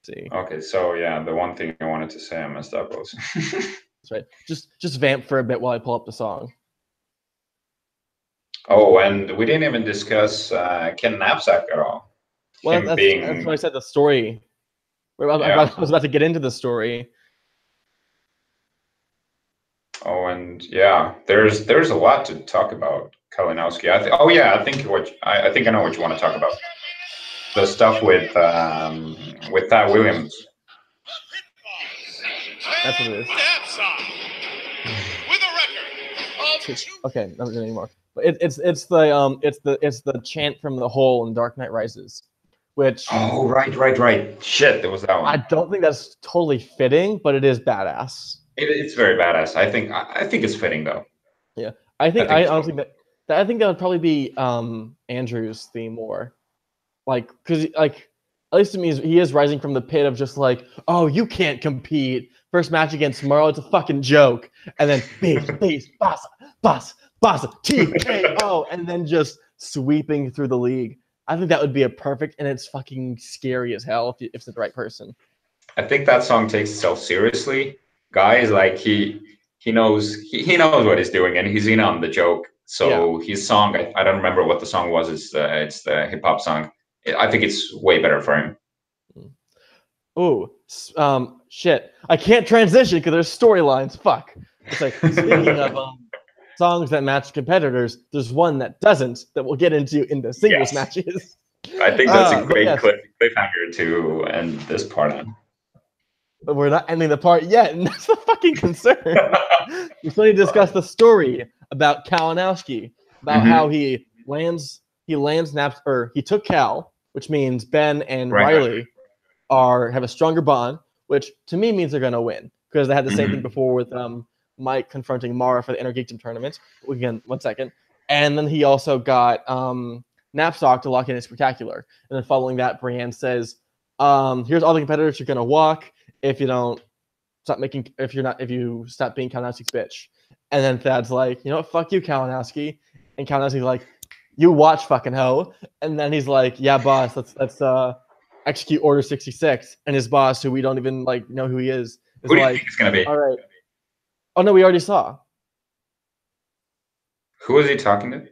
see. Okay, so yeah, the one thing I wanted to say I messed up was. That's right. Just vamp for a bit while I pull up the song. Oh, and we didn't even discuss Ken Knapsack at all. Well, Him that's being. what I said. The story. Yeah. I was about to get into the story. Oh, and yeah, there's a lot to talk about Kalinowski. Oh yeah, I think I know what you want to talk about. The stuff with Thad Williams. That's what it is. With a record of Okay, not doing anymore. But it's the chant from the hole in Dark Knight Rises, which Oh right. Shit, there was that I one. don't think that's totally fitting, but it is badass. It's very badass. I think it's fitting though. Yeah, I think I think I it's honestly I think that would probably be Andrew's theme more, like because like at least to me he is rising from the pit of just like, oh, you can't compete. First match against Morrow, it's a fucking joke, and then base boss TKO, and then just sweeping through the league. I think that would be a perfect, and it's fucking scary as hell if it's the right person. I think that song takes itself seriously. Guys, like he knows he knows what he's doing and he's in on the joke. So his song, I don't remember what the song was. It's the hip hop song. I think it's way better for him. Ooh, shit! I can't transition because there's storylines. Fuck. It's like speaking of songs that match competitors, there's one that doesn't that we'll get into in the singles matches. I think that's a great yes. cliffhanger to end this part on. But we're not ending the part yet, and that's the fucking concern. We still need to discuss the story about Kalinowski, about how he took Cal, which means Ben and Riley have a stronger bond, which to me means they're gonna win because they had the same thing before with Mike confronting Mara for the Inner Geekdom tournament. Again, 1 second, and then he also got Knapsack to lock in a spectacular, and then following that, Brienne says, "Here's all the competitors you're gonna walk if you don't stop if you stop being Kalinowski's bitch." And then Thad's like, "You know what? Fuck you, Kalinowski," and Kalinowski's like, "You watch, fucking hoe," and then he's like, "Yeah, boss, let's execute Order 66," and his boss, who we don't even like know who he is Who do you like, think it's gonna be? "All right." Oh no, we already saw. Who was he talking to?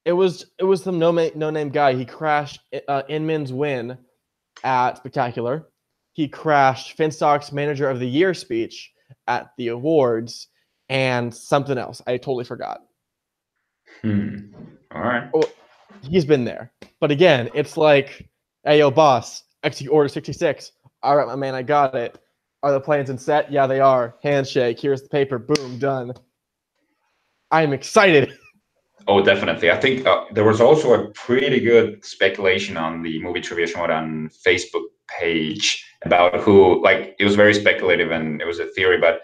It was some no name guy. He crashed Inman's win at Spectacular. He crashed Finstock's Manager of the Year speech at the awards, and something else. I totally forgot. All right. Oh, he's been there, but again, it's like, "Hey, yo, boss, execute Order 66. All right, my man, I got it. Are the plans in set? Yeah, they are. Handshake. Here's the paper. Boom, done." I'm excited. Oh, definitely. I think there was also a pretty good speculation on the Movie Trivia Showdown Facebook page about who, like, it was very speculative and it was a theory, but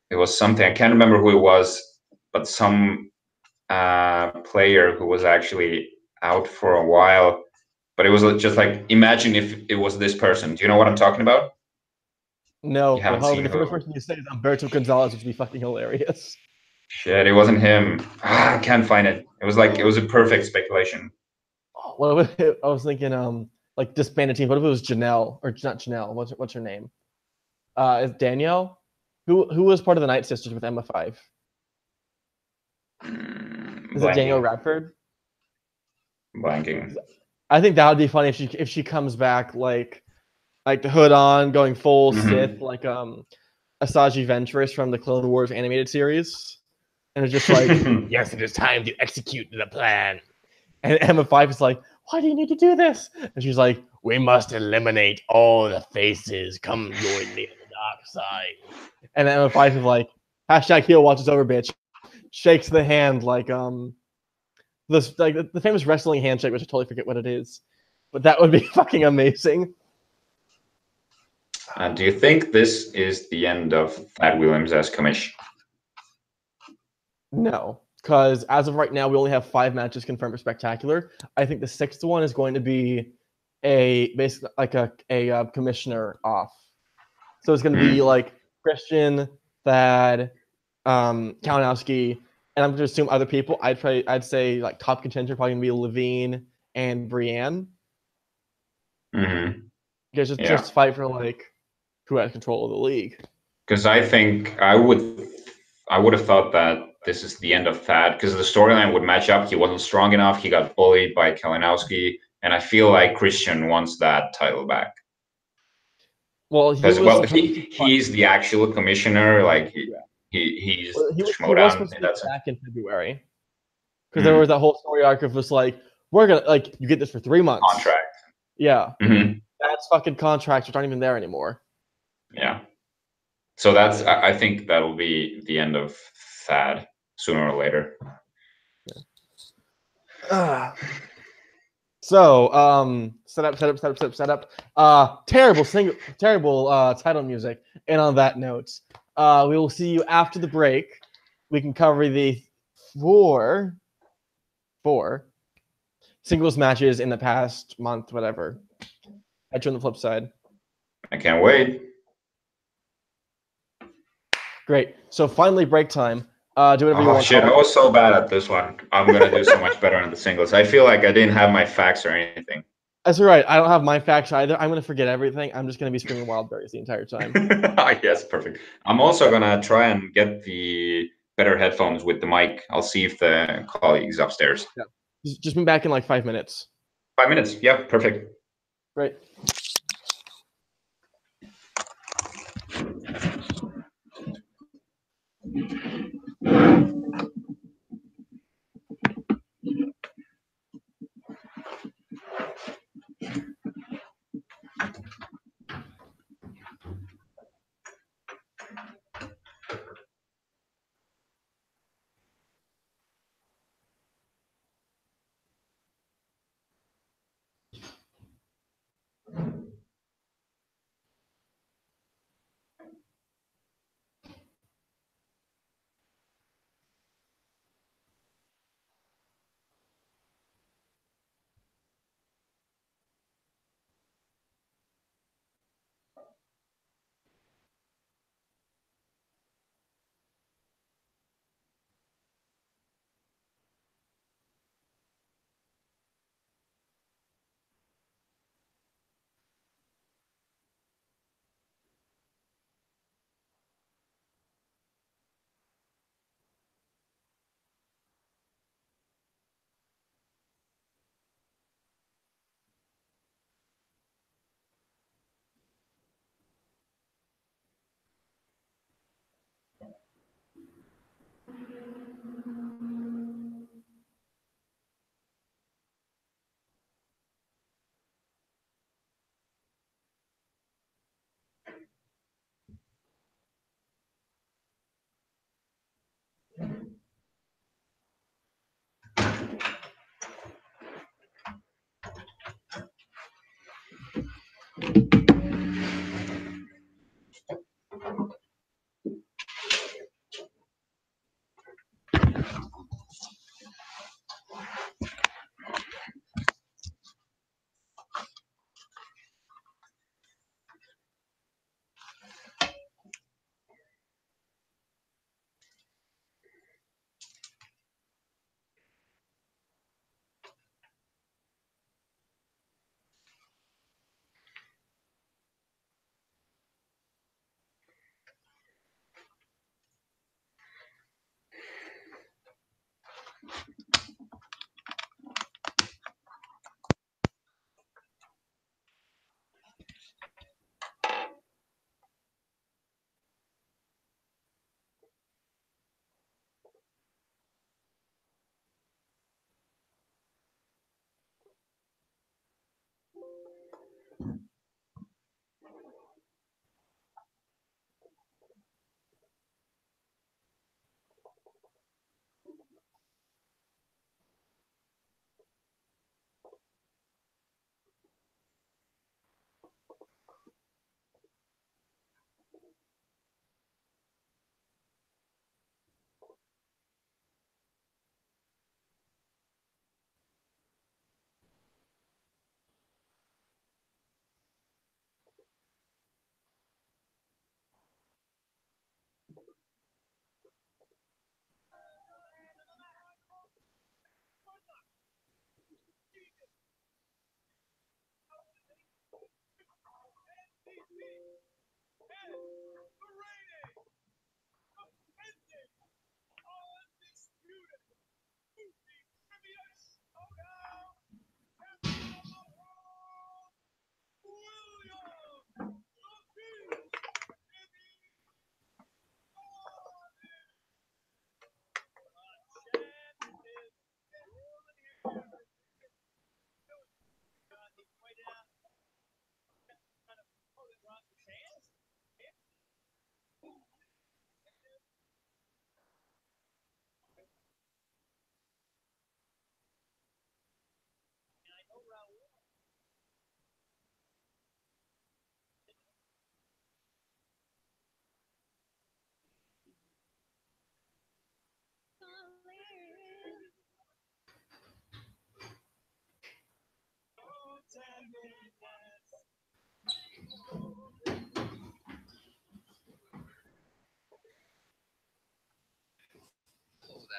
it was something, I can't remember who it was, but some player who was actually out for a while. But it was just like, imagine if it was this person. Do you know what I'm talking about? No, You haven't seen the first who? person you say is Humberto Gonzalez, which would be fucking hilarious. Shit, it wasn't him. I can't find it. It was a perfect speculation. Well, I was thinking, like disbanded team. What if it was Janelle or not Janelle? What's her name? Is Danielle, who was part of the Night Sisters with Emma 5? Is it Danielle Radford? Blanking. I think that would be funny if she comes back like the hood on, going full Sith, like Asajj Ventress from the Clone Wars animated series, and it's just like, "Yes, it is time to execute the plan." And Emma 5 is like, "Why do you need to do this?" And she's like, "We must eliminate all the faces. Come join me on the dark side." And Emma 5 is like, #heel watches over, bitch. Shakes the hand like the famous wrestling handshake, which I totally forget what it is, but that would be fucking amazing. Do you think this is the end of Thad Williams as commish? No, because as of right now, we only have 5 matches confirmed for Spectacular. I think the 6th one is going to be basically like a commissioner off. So it's going to be like Christian, Thad, Kalinowski, and I'm going to assume other people. I'd say like top contender probably going to be Levine and Brienne. You guys just fight for like who has control of the league. Because I think I would have thought that this is the end of Thad because the storyline would match up. He wasn't strong enough. He got bullied by Kalinowski, and I feel like Christian wants that title back. Well, he Because was supposed to he's the actual commissioner. Like Yeah. he's he was Schmodown supposed to in be that sense. back in February because there was that whole story arc of just like we're gonna like you get this for 3 months Contract. Yeah, Mhm. that's fucking contracts which aren't even there anymore. Yeah. So that's I think that'll be the end of Thad sooner or later. So, set up. Terrible title music. And on that note, we will see you after the break. We can cover the four singles matches in the past month, whatever. Catch you on the flip side. I can't wait. Great. So finally, break time. Do whatever you Oh want. shit! I was so bad at this one. I'm gonna do so much better on the singles. I feel like I didn't have my facts or anything. That's all right. I don't have my facts either. I'm gonna forget everything. I'm just gonna be screaming wild berries the entire time. Yes, perfect. I'm also gonna try and get the better headphones with the mic. I'll see if the colleague's upstairs. Yeah. Just be back in like 5 minutes. 5 minutes. Yeah, perfect. Great.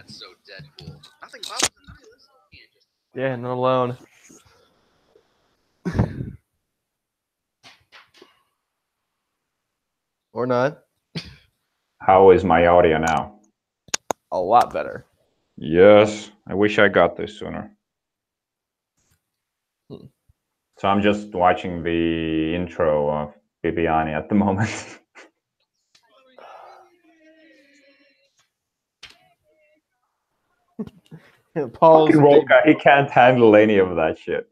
That's so Deadpool. Nothing bothers the nihilist. Yeah, not alone. Or not. How is my audio now? A lot better. Yes, I wish I got this sooner. So I'm just watching the intro of Bibiani at the moment. Paul's Fucking Roka, he can't handle any of that shit.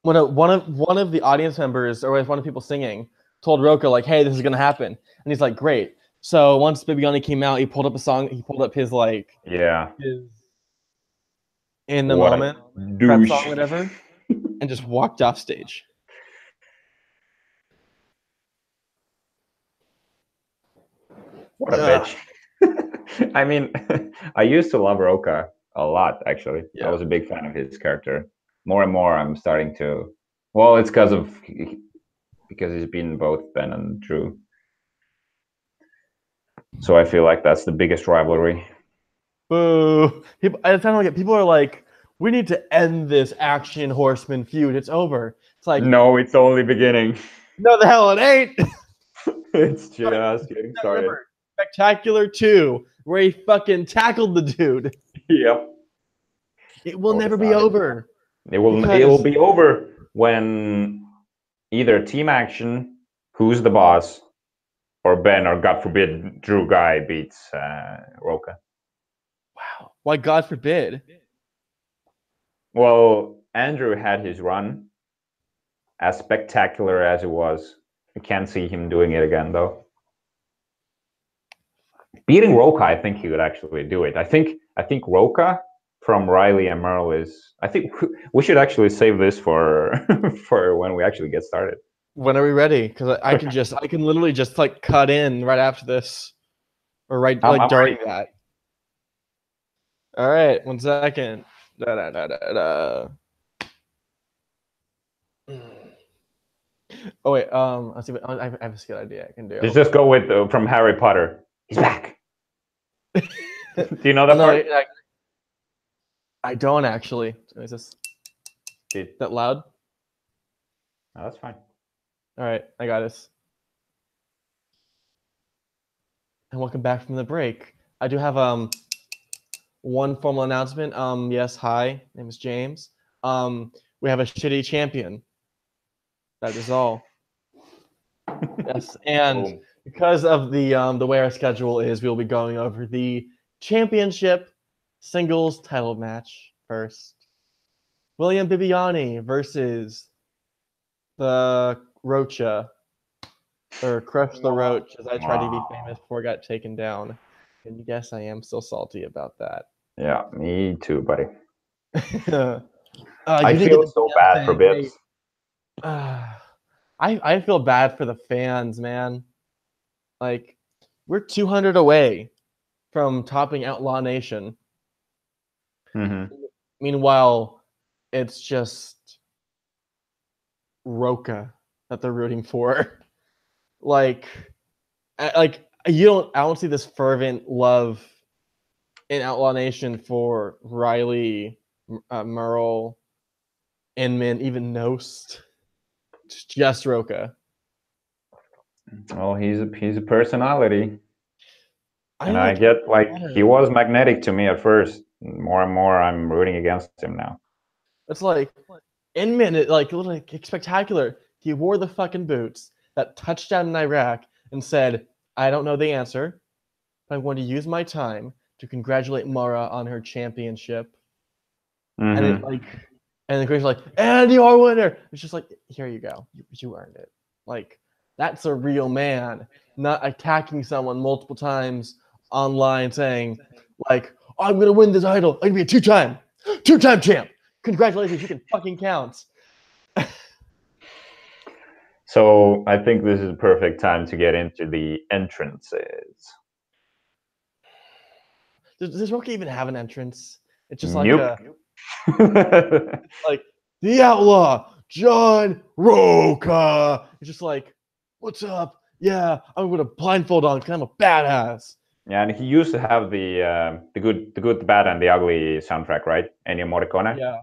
when one of the audience members or one of the people singing told Roka like, "Hey, this is gonna happen," and he's like, "Great." So once Bibiani came out, he pulled up a song. He pulled up his like Yeah. his in the What a moment prep douche. song, whatever, and just walked off stage. What a bitch. I mean, I used to love Roka a lot, actually. Yeah. I was a big fan of his character. More and more, I'm starting to. Well, it's because he's been both Ben and Drew. So I feel like that's the biggest rivalry. Boo! People, I sound like people are like, "We need to end this Action Horseman feud. It's over." It's like, No, it's only beginning. no, the hell it ain't. It's just getting started. Remember, Spectacular 2, where he fucking tackled the dude. Yep. It will Oh, never be sorry. over. It will be over when either Team Action, who's the boss, or Ben, or God forbid, Drew Guy beats Roka. Wow. Why, God forbid? Well, Andrew had his run, as spectacular as it was. I can't see him doing it again, though. Beating Roka, I think he would actually do it. I think Roka from Riley and Merle is. I think we should actually save this for for when we actually get started. When are we ready? Because I can literally just like cut in right after this, or right I'm during ready. that. All right, 1 second. Da, da, da, da, da. Oh wait, let's see. I have a good idea I can do. Just go with from Harry Potter. He's back. Do you know that part? I don't actually. Is this that loud? No, that's fine. All right, I got this. And welcome back from the break. I do have one formal announcement. Yes, hi, name is James. We have a shitty champion. That is all. Yes, and Boom. because of the way our schedule is, we'll be going over the championship singles title match first. William Bibiani versus the Rocha, or Crush the Roach, as I tried to be famous before I got taken down. And yes, I am still salty about that. Yeah, me too, buddy. I feel so bad for Bibbs. I feel bad for the fans, man. Like, we're 200 away from topping Outlaw Nation. Mm-hmm. Meanwhile, it's just Roka that they're rooting for. like you don't. I don't see this fervent love in Outlaw Nation for Riley, Merle, Inman, even Nost. It's just Roka. Well, he's a personality, and I like get like he was magnetic to me at first. More and more, I'm rooting against him now. It's like Inman, like spectacular. He wore the fucking boots that touchdown in Iraq and said, "I don't know the answer, but I'm going to use my time to congratulate Mara on her championship." Mm-hmm. And it like, and the Grace like, "And you're a winner." It's just like, here you go, you earned it. Like, that's a real man, not attacking someone multiple times online saying, like, "I'm gonna win the title. I'm gonna be a two-time champ. Congratulations, you can fucking count." So I think this is a perfect time to get into the entrances. Does Roka even have an entrance? It's just like Nope. like the Outlaw, John Roka. It's just like, what's up? Yeah, I'm gonna blindfold on because I'm a badass. Yeah, and he used to have the good, the bad, and the ugly soundtrack, right? Ennio Morricone. Yeah.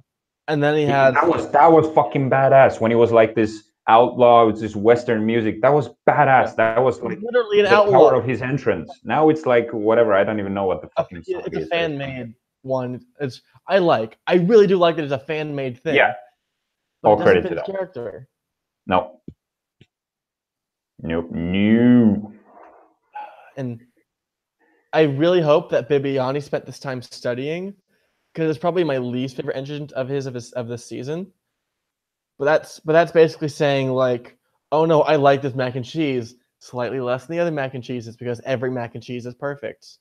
And then he had That was fucking badass when he was like this outlaw with this Western music. That was badass. Yeah. That was like literally an the outlaw. power of his entrance. Now it's like whatever. I don't even know what the fucking song It's a is. fan made one. I really do like that it's a fan made thing. Yeah. But All it doesn't credit fit to his that. character. No. Nope. New. And I really hope that Bibiani spent this time studying, because it's probably my least favorite entrant of this season. But that's basically saying like, oh no, I like this mac and cheese slightly less than the other mac and cheeses because every mac and cheese is perfect.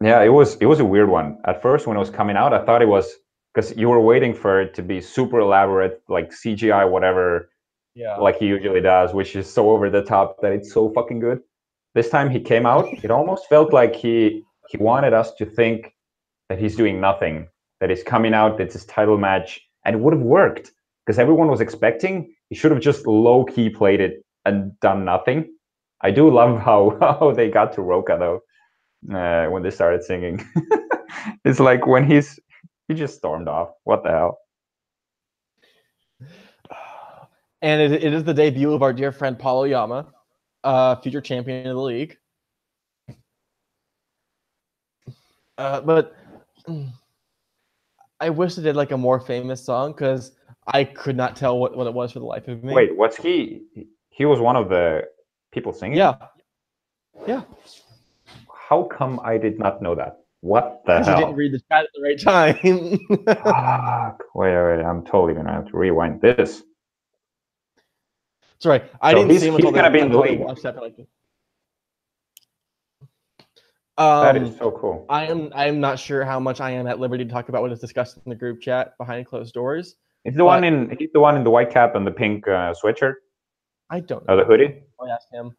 Yeah, it was a weird one. At first, when it was coming out, I thought it was because you were waiting for it to be super elaborate, like CGI, whatever, Yeah. like he usually does, which is so over the top that it's so fucking good. This time he came out, it almost felt like he wanted us to think that he's doing nothing, that he's coming out, it's his title match, and it would have worked because everyone was expecting he should have just low key played it and done nothing. I do love how how they got to Roka though when they started singing. It's like when he just stormed off. What the hell? And it is the debut of our dear friend Paulo Yama, future champion of the league. But I wish they did like a more famous song because I could not tell what it was for the life of me. Wait, was he? He was one of the people singing? Yeah. Yeah. How come I did not know that? What the Because you hell? didn't read the chat at the right time. Fuck. Wait, I'm totally gonna have to rewind this. That's right. I So didn't see him until gonna be in the until I league. watched that. Like, That is so cool. I am not sure how much I am at liberty to talk about what is discussed in the group chat behind closed doors. He's the one in the white cap and the pink sweatshirt. I don't know. Oh, the hoodie. I'll ask him.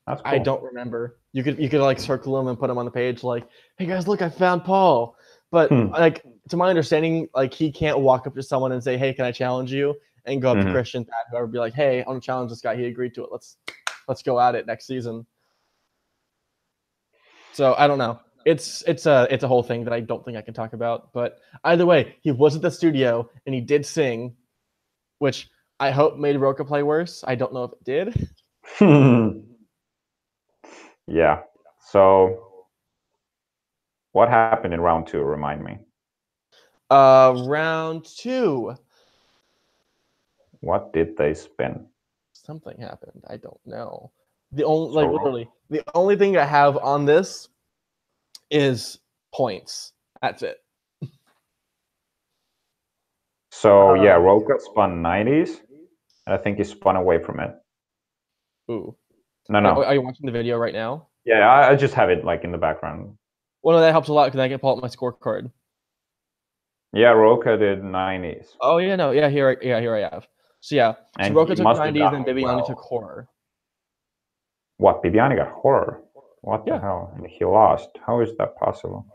That's cool. I don't remember. You could like circle him and put him on the page like, hey guys, look, I found Paul. But like to my understanding, like he can't walk up to someone and say, hey, can I challenge you? And go up to Christian, Pat, whoever, be like, hey, I want to challenge this guy. He agreed to it. Let's go at it next season. So I don't know. It's a whole thing that I don't think I can talk about. But either way, he was at the studio and he did sing, which I hope made Roka play worse. I don't know if it did. Yeah. So what happened in round 2? Remind me. Round 2. What did they spin? Something happened. I don't know. Literally, the only thing I have on this is points. That's it. So yeah, Roka spun 90s, and I think he spun away from it. Ooh. No. Are you watching the video right now? Yeah, I just have it like in the background. Well, no, that helps a lot because I can pull up my scorecard. Yeah, Roka did 90s. Oh yeah, no, yeah, here I have. So yeah, so Roka took 90s and Bibiani took horror. What? Bibiani got horror? What the hell? And he lost. How is that possible?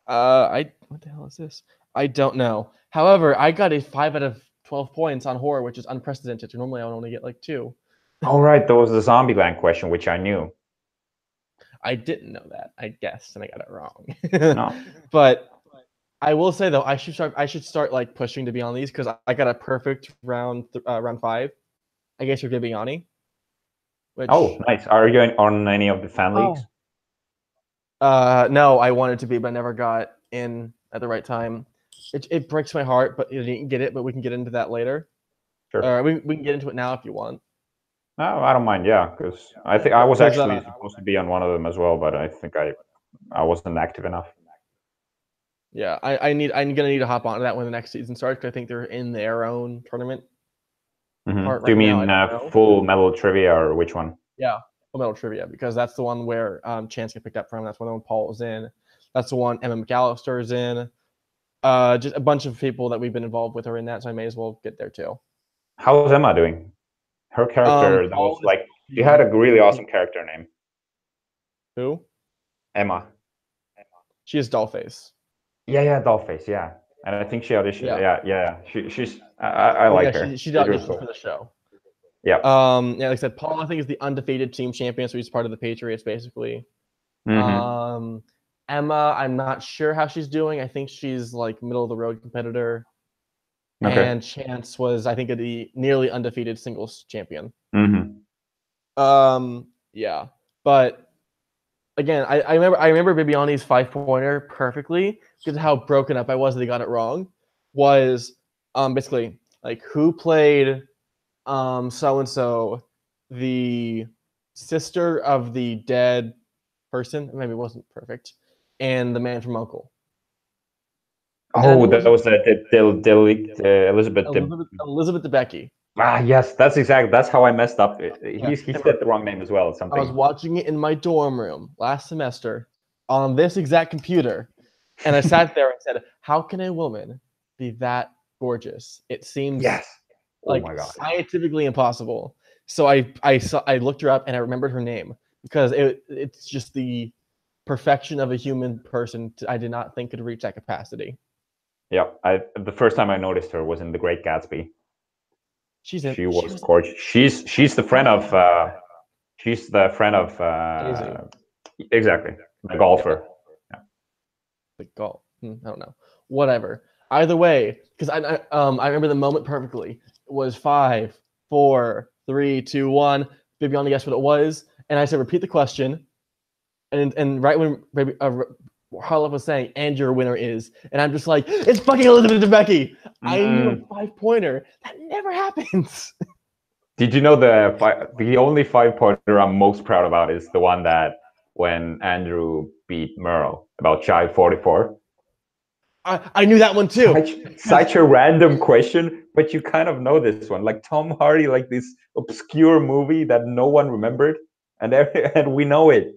What the hell is this? I don't know. However, I got a 5 out of 12 points on horror, which is unprecedented. Normally, I would only get like 2. Oh right, there was the Zombieland question, which I knew. I didn't know that. I guessed and I got it wrong. No. But I will say though, I should start like pushing to be on these because I got a perfect round 5. I guess you're Bibiani. Oh, nice. Are you on any of the fan leagues? No, I wanted to be, but I never got in at the right time. It breaks my heart, but you didn't get it. But we can get into that later. Sure. We can get into it now if you want. No, I don't mind. Yeah, because I think I was actually supposed to be on one of them as well, but I think I wasn't active enough. Yeah, I'm gonna need to hop onto that when the next season starts. Because I think they're in their own tournament. Do you mean Full Metal Trivia or which one? Yeah, Full Metal Trivia, because that's the one where Chance get picked up from. That's the one Paul was in. That's the one Emma McAllister is in. Just a bunch of people that we've been involved with are in that, so I may as well get there too. How's Emma doing? Her character, that was like, she had a really awesome character name. Who? Emma. She is Dollface. Yeah, Dollface, yeah. And I think she auditioned. Yeah. She's I like her. She auditioned for the show. Yeah. Yeah, like I said, Paul, I think, is the undefeated team champion, so he's part of the Patriots, basically. Mhm. Emma, I'm not sure how she's doing. I think she's like middle of the road competitor. Okay. And Chance was, I think, the nearly undefeated singles champion. Mhm. Yeah, but again, I remember Bibiani's 5-pointer perfectly because of how broken up I was that he got it wrong. Was basically like who played so and so, the sister of the dead person, maybe it wasn't perfect, and the man from Uncle. And Oh, it that was was Elizabeth. Elizabeth Debicki. Yes, that's how I messed up. Yeah, He said the wrong name as well. I was Something. watching it in my dorm room last semester on this exact computer, and I sat there and said, "How can a woman be that gorgeous? It seems Yes. Oh my like god. scientifically impossible." So I looked her up and I remembered her name because it's just the perfection of a human person. I did not think could reach that capacity. Yeah. The first time I noticed her was in The Great Gatsby. She She was was gorgeous. She's the friend of Daisy. exactly, the Yeah, golfer. like golf. I don't know. Whatever. Either way, because I remember the moment perfectly. It was 5, 4, 3, 2, 1. Bibiani guessed what it was, and I said, "Repeat the question." And right when Harlow was saying, "And your winner is," and I'm just like, "It's fucking Elizabeth Debicki." I knew a Mm. 5-pointer. That never happens. Did you know the only 5-pointer I'm most proud about is the one that when Andrew beat Merle about Shy 44? I knew that one too. Such a random question, but you kind of know this one. Like Tom Hardy, like this obscure movie that no one remembered, and we know it.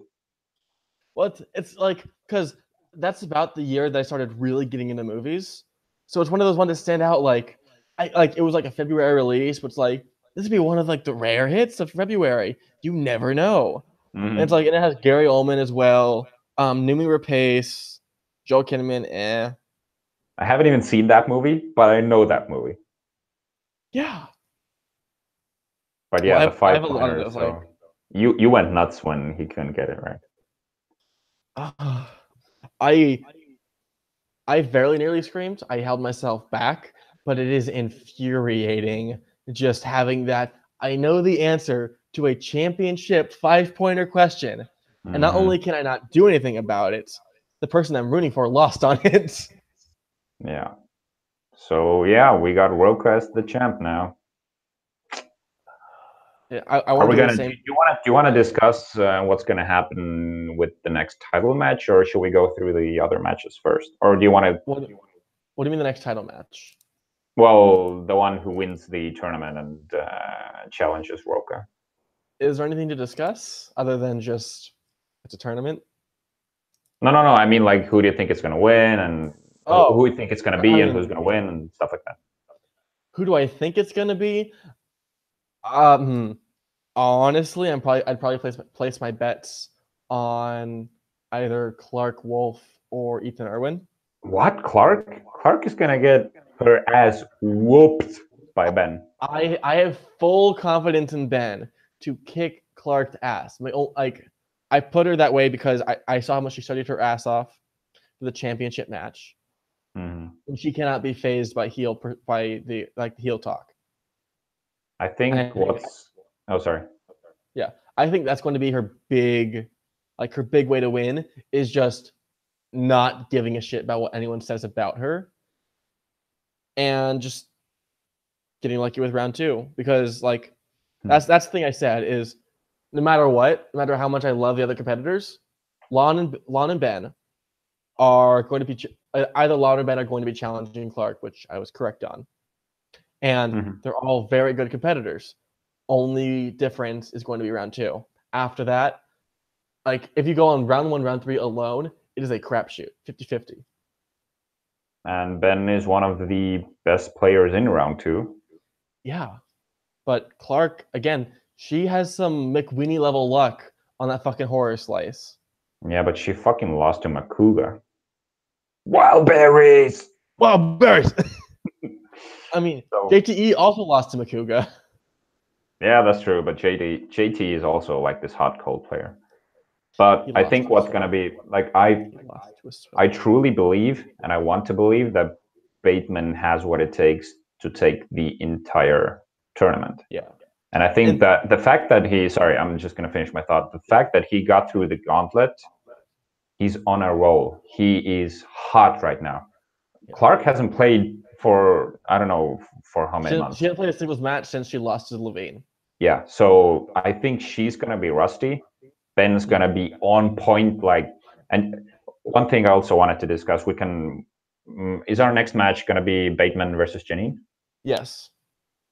Well, it's like because that's about the year that I started really getting into movies. So it's one of those ones that stand out. Like it was like a February release, but it's like this would be one of like the rare hits of February. You never know. And it's Mhm. like and it has Gary Oldman as well. Numi Rapace, Joel Kinnaman. I haven't even seen that movie, but I know that movie. Yeah. But Well, yeah, the I five have a lot of pointer. those. Like, So you went nuts when he couldn't get it right. I I very nearly screamed. I held myself back, but it is infuriating just having that. I know the answer to a championship 5-pointer question, and not only Mhm. can I not do anything about it, the person I'm rooting for lost on it. Yeah. So yeah, we got Roka as the champ now. I Are want we to do the gonna? Do same. you want to discuss what's gonna happen with the next title match, or should we go through the other matches first, or do you want to? What do you mean the next title match? Well, the one who wins the tournament and challenges Roka. Is there anything to discuss other than just it's a tournament? No, no, no. I mean, like, who do you think is gonna win, and who Oh, you think it's gonna I be, and who's mean, gonna win, and stuff like that. who do I think it's gonna be? Um, Honestly, I'd probably place my bets on either Clark Wolf or Ethan Irwin. What? Clark? Clark is gonna get her ass whooped by Ben. I have full confidence in Ben to kick Clark's ass. Like I put her that way because I saw how much she studied her ass off for the championship match, Mhm. and she cannot be phased by the heel talk. I And I think think what's. Oh, sorry. yeah, I think that's going to be her big way to win is just not giving a shit about what anyone says about her and just getting lucky with round 2 because like that's the thing I said is no matter what, no matter how much I love the other competitors, Lon and Ben are going to be either Lon or Ben are going to be challenging Clark, which I was correct on, and Mhm. they're all very good competitors. Only difference is going to be round 2. After that, like if you go on round 1, round 3 alone, it is a crapshoot, 50-50. And Ben is one of the best players in round 2. Yeah, but Clark again, she has some McWeenie level luck on that fucking horror slice. Yeah, but she fucking lost to Makuga. Wild berries. Wow, Barry. I mean, So JTE also lost to Makuga. Yeah, that's true. But JT is also like this hot cold player. But He I lost think to a what's gonna swimmer. be like He lost to a I swimmer. truly believe and I want to believe that Bateman has what it takes to take the entire tournament. Yeah. And I think And that the fact that sorry, I'm just gonna finish my thought. The fact that he got through the gauntlet, he's on a roll. He is hot right now. yeah. Clark hasn't played for I don't know for how many She months. hasn't played a singles match since she lost to Levine. Yeah, so I think she's gonna be rusty. Ben's gonna be on point. And one thing I also wanted to discuss, we can is our next match gonna be Bateman versus Janine? Yes.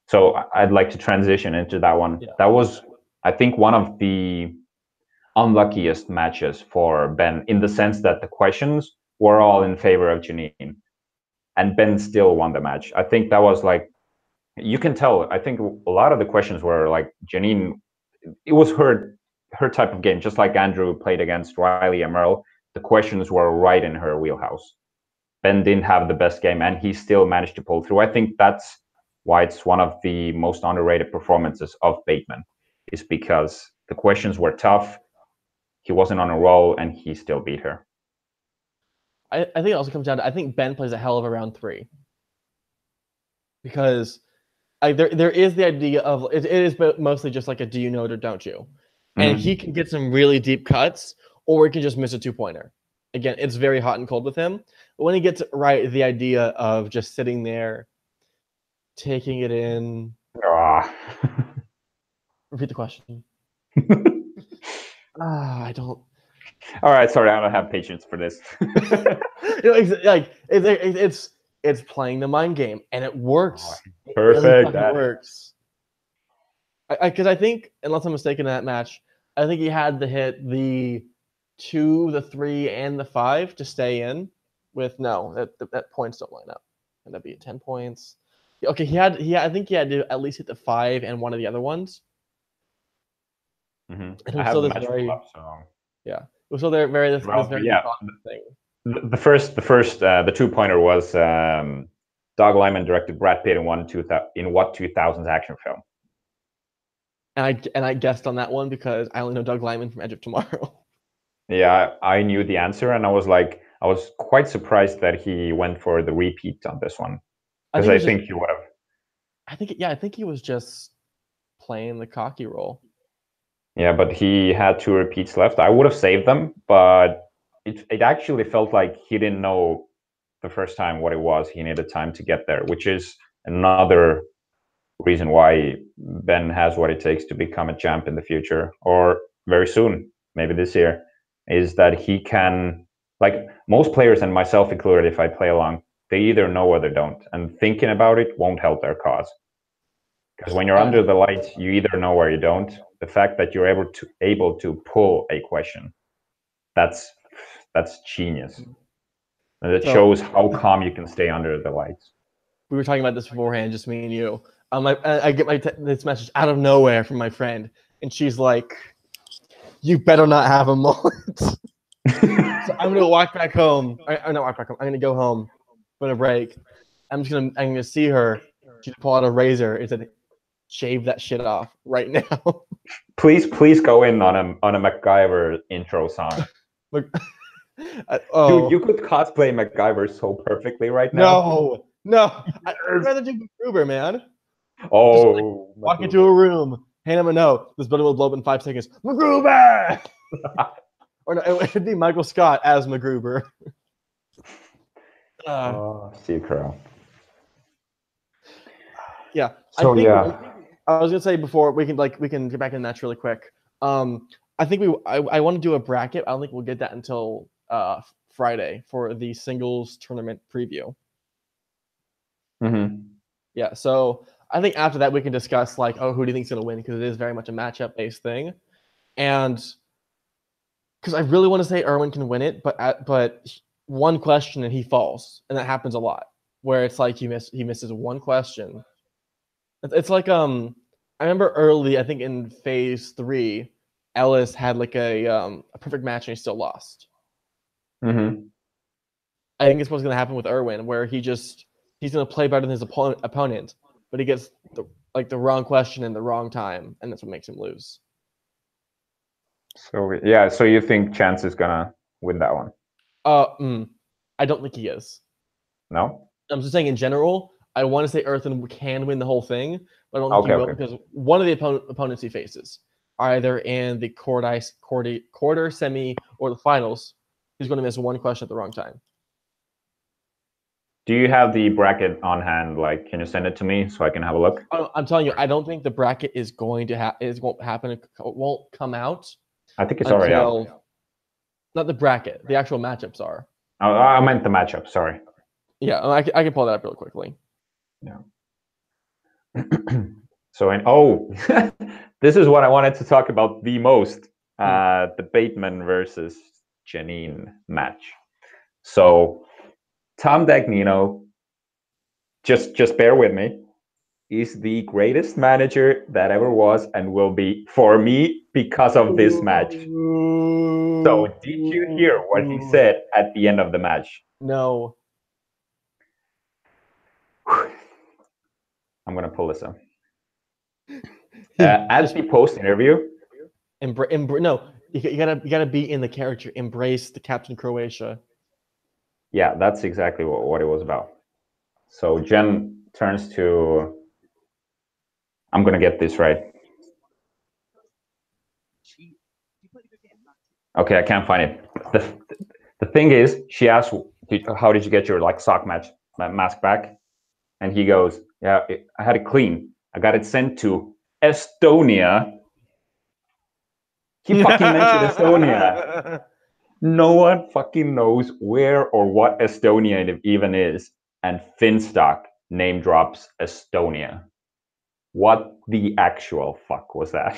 So I'd like to transition into that one. Yeah. That was, I think, one of the unluckiest matches for Ben in the sense that the questions were all in favor of Janine, and Ben still won the match. I think that was like you can tell. I think a lot of the questions were like Janine. It was her type of game, just like Andrew played against Riley and Merle. The questions were right in her wheelhouse. Ben didn't have the best game, and he still managed to pull through. I think that's why it's one of the most underrated performances of Bateman, is because the questions were tough. He wasn't on a roll, and he still beat her. I think it also comes down to I think Ben plays a hell of a round 3 because there is the idea of it is mostly just like a do you know it or don't you, and he can get some really deep cuts or he can just miss a 2-pointer. Again, it's very hot and cold with him. But when he gets right, the idea of just sitting there, taking it in. Repeat the question. I don't. All right, sorry, I don't have patience for this. It's playing the mind game, and it works. Oh, perfect. It works. Because I think, unless I'm mistaken, in that match, I think he had to hit the 2, the 3, and the 5 to stay in. That points don't line up. And that'd be 10 points. Okay, I think he had to at least hit the 5 and one of the other ones. Mm-hmm. I have the match pulled up, so yeah. It was still there very this very thing. The 2-pointer was Doug Lyman directed Brad Pitt in what 2000s action film. And I guessed on that one because I only know Doug Lyman from Edge of Tomorrow. Yeah, I knew the answer, and I was quite surprised that he went for the repeat on this one because I think he would have. I think he was just playing the cocky role. Yeah, but he had 2 repeats left. I would have saved them, but it actually felt like he didn't know the first time what it was. He needed time to get there, which is another reason why Ben has what it takes to become a champ in the future, or very soon, maybe this year, is that he can, like most players and myself included, if I play along, they either know or they don't, and thinking about it won't help their cause. Because when you're under the lights, you either know or you don't. The fact that you're able to pull a question, that's genius. And it shows how calm you can stay under the lights. We were talking about this beforehand, just me and you. I get this message out of nowhere from my friend, and she's like, "You better not have a mullet." So I'm gonna walk back home. I'm not walk back home. I'm gonna go home for a break. I'm gonna see her. She's pull out a razor and said, "Shave that shit off right now." Please go in on a MacGyver intro song. Dude, you could cosplay MacGyver so perfectly right now. No, I'd rather do MacGruber, man. Oh, just, walk into a room, hand him a note. This building will blow up in 5 seconds. MacGruber. Or no, it would be Michael Scott as MacGruber. C2A. Yeah. So I was gonna say before we can get back in match really quick. I think I want to do a bracket. I don't think we'll get that until Friday for the singles tournament preview. Mm-hmm. Yeah. So I think after that we can discuss who do you think's gonna win, because it is very much a matchup based thing, and because I really want to say Erwin can win it, but one question and he falls, and that happens a lot where it's like he misses one question. It's like I remember early, I think in phase 3, Ellis had a perfect match and he still lost. Mm-hmm. I think it's what's going to happen with Erwin, where he's going to play better than his opponent, but he gets like the wrong question in the wrong time, and that's what makes him lose. So yeah, so you think Chance is gonna win that one? I don't think he is. No. I'm just saying in general. I want to say Earthen can win the whole thing, but I don't think he will because one of the opponents he faces, either in the quarter, semi, or the finals, he's going to miss one question at the wrong time. Do you have the bracket on hand? Like, can you send it to me so I can have a look? I'm telling you, I don't think the bracket is going to won't happen. It won't come out. I think it's already out. Not the bracket. The actual matchups are. Oh, I meant the matchup. Sorry. Yeah, I can pull that up real quickly. Yeah. So, this is what I wanted to talk about the most: the Bateman versus Janine match. So, Tom Dagnino, just bear with me, is the greatest manager that ever was and will be for me because of this match. So, did you hear what he said at the end of the match? No. I'm gonna pull this up. At the post interview, no, you gotta be in the character. Embrace the Captain Croatia. Yeah, that's exactly what it was about. So Jen turns to. I'm gonna get this right. Okay, I can't find it. The thing is, she asked, "How did you get your sock mask back?" And he goes, "Yeah, I had it clean. I got it sent to Estonia." He fucking mentioned Estonia. No one fucking knows where or what Estonia even is, and Finstock name drops Estonia. What the actual fuck was that?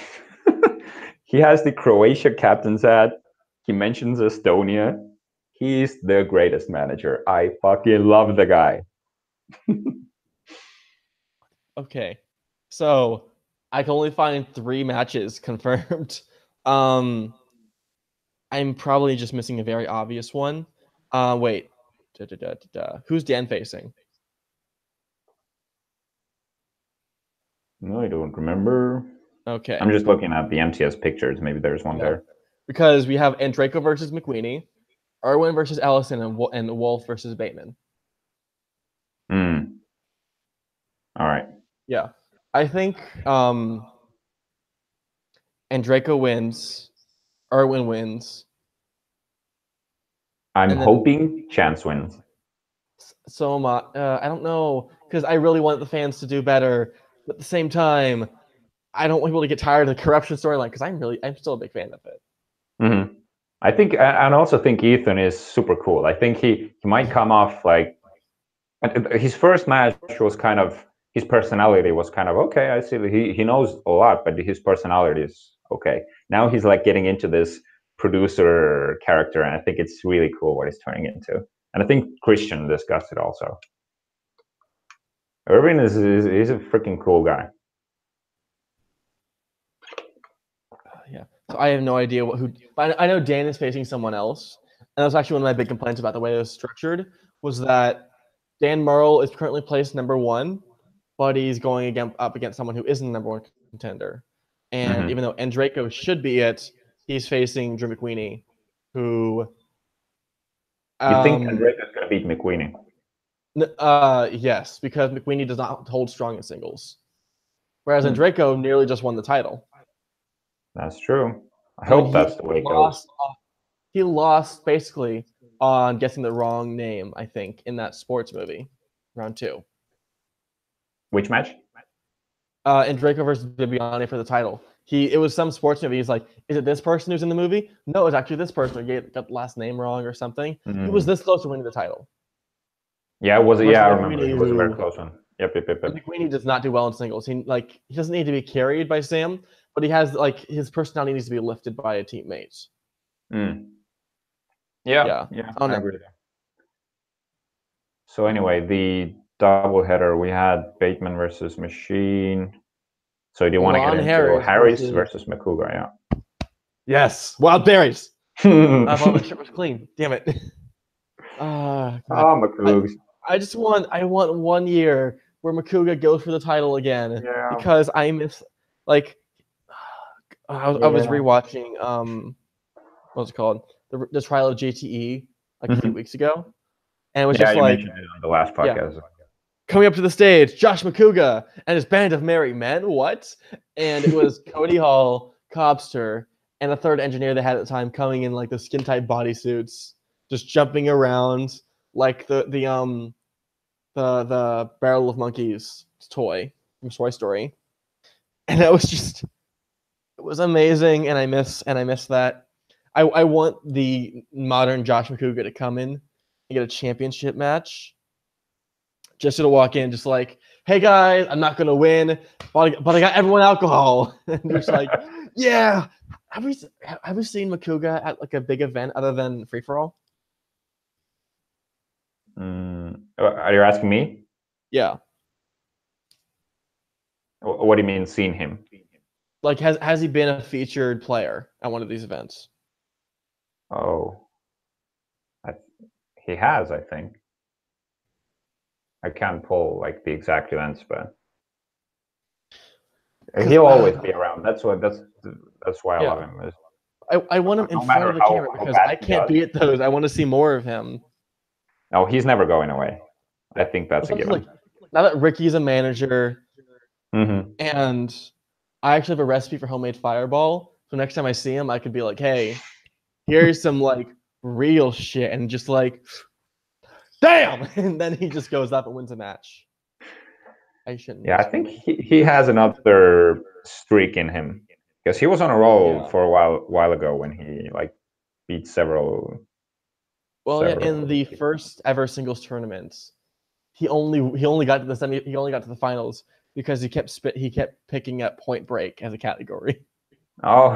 He has the Croatia captain's hat. He mentions Estonia. He's the greatest manager. I fucking love the guy. Okay, so I can only find 3 matches confirmed. I'm probably just missing a very obvious one. Wait. Who's Dan facing? No, I don't remember. Okay. I'm just looking at the MTS pictures. Maybe there's one there. Because we have Andreyko versus McQueenie, Erwin versus Ellison, and Wolf versus Bateman. All right. Yeah. I think Andreyko wins, Erwin wins. I'm hoping Chance wins. So am I. I don't know, because I really want the fans to do better. But at the same time, I don't want people to get tired of the corruption storyline because I'm still a big fan of it. Mm-hmm. I think, and also think Ethan is super cool. I think he might come off like his first match was kind of, his personality was kind of okay. I see he knows a lot, but his personality is okay. Now he's like getting into this producer character, and I think it's really cool what he's turning into. And I think Christian discussed it also. Irvin is a freaking cool guy. Yeah. So I have no idea who. But I know Dan is facing someone else, and that's actually one of my big complaints about the way it was structured. Was that Dan Murrell is currently placed number 1, but he's going up against someone who isn't the number 1 contender. And even though Andreyko should be it, he's facing Drew McQueenie, who. You think Andreyko's going to beat McQueenie? Yes, because McQueenie does not hold strong in singles, whereas Andreyko nearly just won the title. That's true. I hope that's the way it goes. He lost basically on guessing the wrong name, I think, in that sports movie, round 2. Which match? Andreyko versus Bibiani for the title. It was some sports movie. He's like, is it this person who's in the movie? No, it's actually this person who got the last name wrong or something. He was this close to winning the title. Yeah, it was. Yeah, I remember. It was a very close one. Yep. McQueenie does not do well in singles. He doesn't need to be carried by Sam, but he has his personality needs to be lifted by a teammate. Yeah. I agree with that. So anyway, the doubleheader, we had Bateman versus Machine. So do you want to get into Harris versus McCougar? Yeah. Yes. Wild berries. I thought my shirt was clean. Damn it. McCougs. I want 1 year where Makuga goes for the title again Yeah. because I miss like I was Yeah. rewatching what's it called, the trial of JTE like a few Mhm. weeks ago, and it was Yeah, just you like mentioned it on the last yeah. podcast. Coming up to the stage, Josh Makuga and his band of merry men. What? And it was Cody Hall, Cobster, and a third engineer they had at the time coming in like the skin tight bodysuits, just jumping around like the Barrel of Monkeys toy from Toy Story, and that was just it was amazing. And I miss that. I want the modern Josh Makuga to come in and get a championship match. Just to walk in, just like, hey guys, I'm not gonna win, but I got everyone alcohol. And just like, yeah. Have we seen Makuga at like a big event other than Free for All? Are you asking me? Yeah. What do you mean, seen him? Like, has he been a featured player at one of these events? Oh, I, he has, I think. I can't pull like the exact events, but he'll always be around. That's why I love Yeah. him. I want him in No front matter of the how camera because bad I he can't does. be at those. I want to see more of him. No, he's never going away. I think that's a Especially, given. like, now that Ricky's a manager Mm-hmm. and I actually have a recipe for homemade fireball, so next time I see him, I could be like, hey, here's some like real shit, and just like, damn, and then he just goes up and wins a match. I shouldn't. Yeah, I think he has another streak in him because he was on a roll Yeah. for a while ago when he like beat several. Well, yeah, in the first ever singles tournaments, he only got to the finals because he kept picking up Point Break as a category. Oh,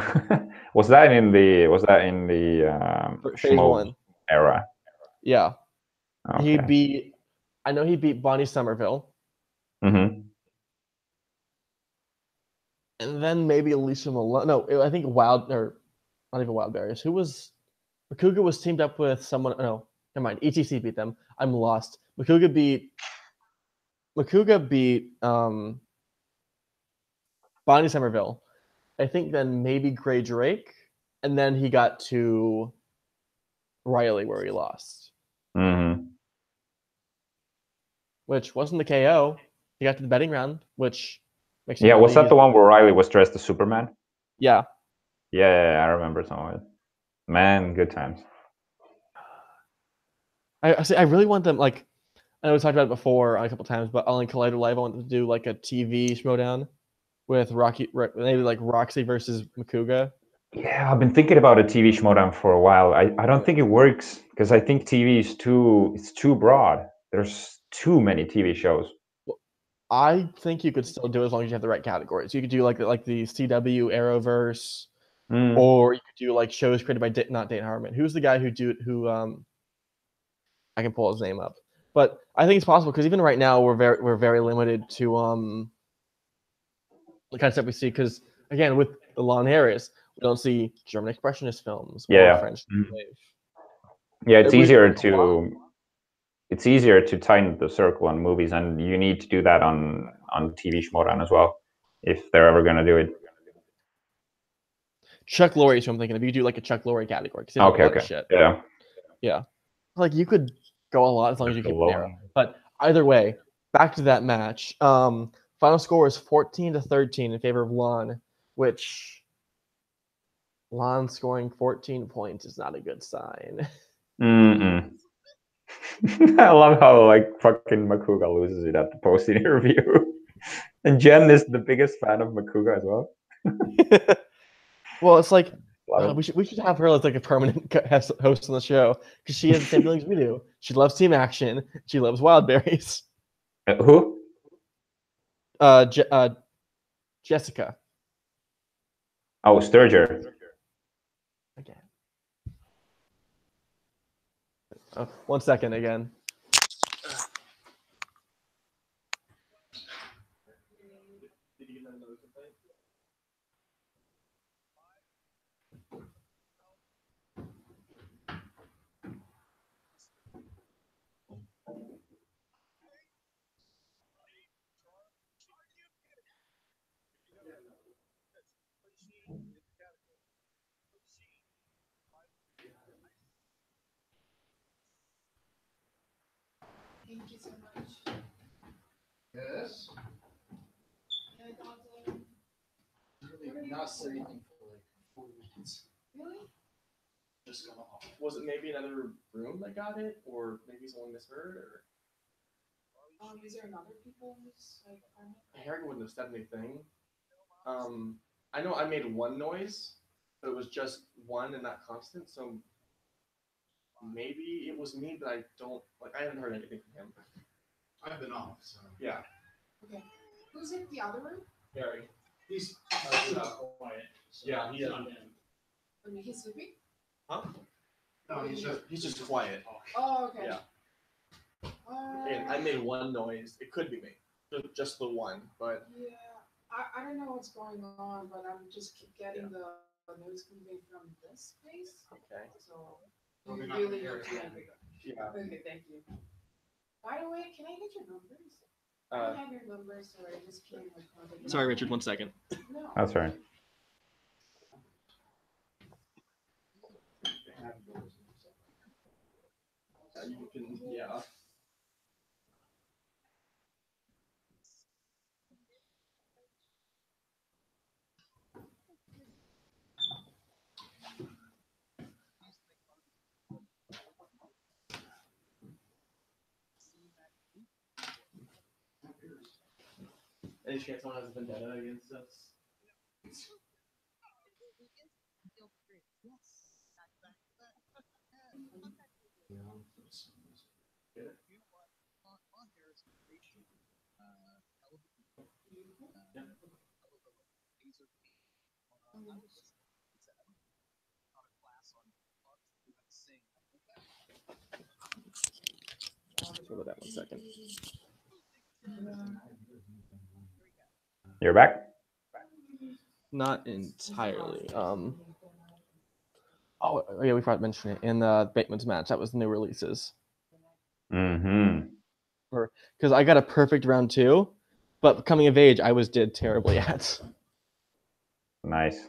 was that in the Phase Schmo one. era? Yeah. Okay. I know he beat Bonnie Somerville, Mm-hmm. and then maybe Alicia Malone. No, I think not even Wild Berries. Makuga was teamed up with someone. No, never mind. ETC beat them. I'm lost. Makuga beat Bonnie Somerville. I think then maybe Gray Drake, and then he got to Riley where he lost, Mm-hmm. which wasn't the KO. He got to the betting round, which makes me Yeah, was believe that the one where Riley was dressed as Superman? Yeah. Yeah, I remember some of it. Man, good times. I really want them, like, I know we talked about it before a couple times, but on Collider Live, I wanted to do like a TV showdown with maybe like Roxy versus Makuga. Yeah, I've been thinking about a TV Schmodown for a while. I don't think it works because I think TV is too broad. There's too many TV shows. I think you could still do it as long as you have the right categories. You could do like the CW Arrowverse, or you could do like shows created by not Dane Harmon. Who's the guy who I can pull his name up, but I think it's possible because even right now we're very limited to the kind of stuff we see because again with Lon Harris we don't see German expressionist films or Yeah. French wave. Yeah, it's easier to tighten the circle on movies, and you need to do that on TV Schmodown as well if they're ever gonna do it. Chuck Lorre is who I'm thinking of. You do like a Chuck Lorre category because Okay. Shit. Yeah. Like you could go a lot as long as you keep it narrow. But either way, back to that match. Final score is 14-13 in favor of Lon, which Lon scoring 14 points is not a good sign. I love how like fucking Makuga loses it at the post interview, and Jen is the biggest fan of Makuga as well. Well, it's like Love it. we should have her as like a permanent host on the show because she has the same feelings we do. She loves team action. She loves wild berries. Who? Jessica. Oh, Sturger. Again. 1 second again. Thank you so much. Yes. Yeah, Dante. Really not said anything for like 4 minutes. Really? Just gone off. Was it maybe another room that got it, or maybe someone misheard? Or Is there another people in this like apartment? Harry wouldn't have said anything. I know I made one noise, but it was just one and not constant. So maybe it was me, but I don't like. I haven't heard anything from him. I've been off, so. Yeah, Okay. Who's in the other room? Harry. He's quiet. So Yeah, he it's is. not him. I mean, he's sleeping. Huh? No, He's just quiet. Oh, okay. Yeah. And I made one noise. It could be me, just the one, but Yeah, I don't know what's going on, but I'm just keep getting the noise coming from this place. okay. So Well, you we're not really gonna hear need it. to like wake up. Yeah. Okay, thank you. By the way, can I get your numbers? I don't have your numbers, so I just can't like contact you. Sorry, Richard. 1 second. No. That's right. You can, yeah. Any chance someone has a vendetta against us? Sorry about that. 1 second. You're back. Not entirely. Oh yeah, we forgot to mention it in the Bateman's match. That was the new releases. Mm-hmm. Because I got a perfect round 2, but coming of age, I did terribly at. Nice.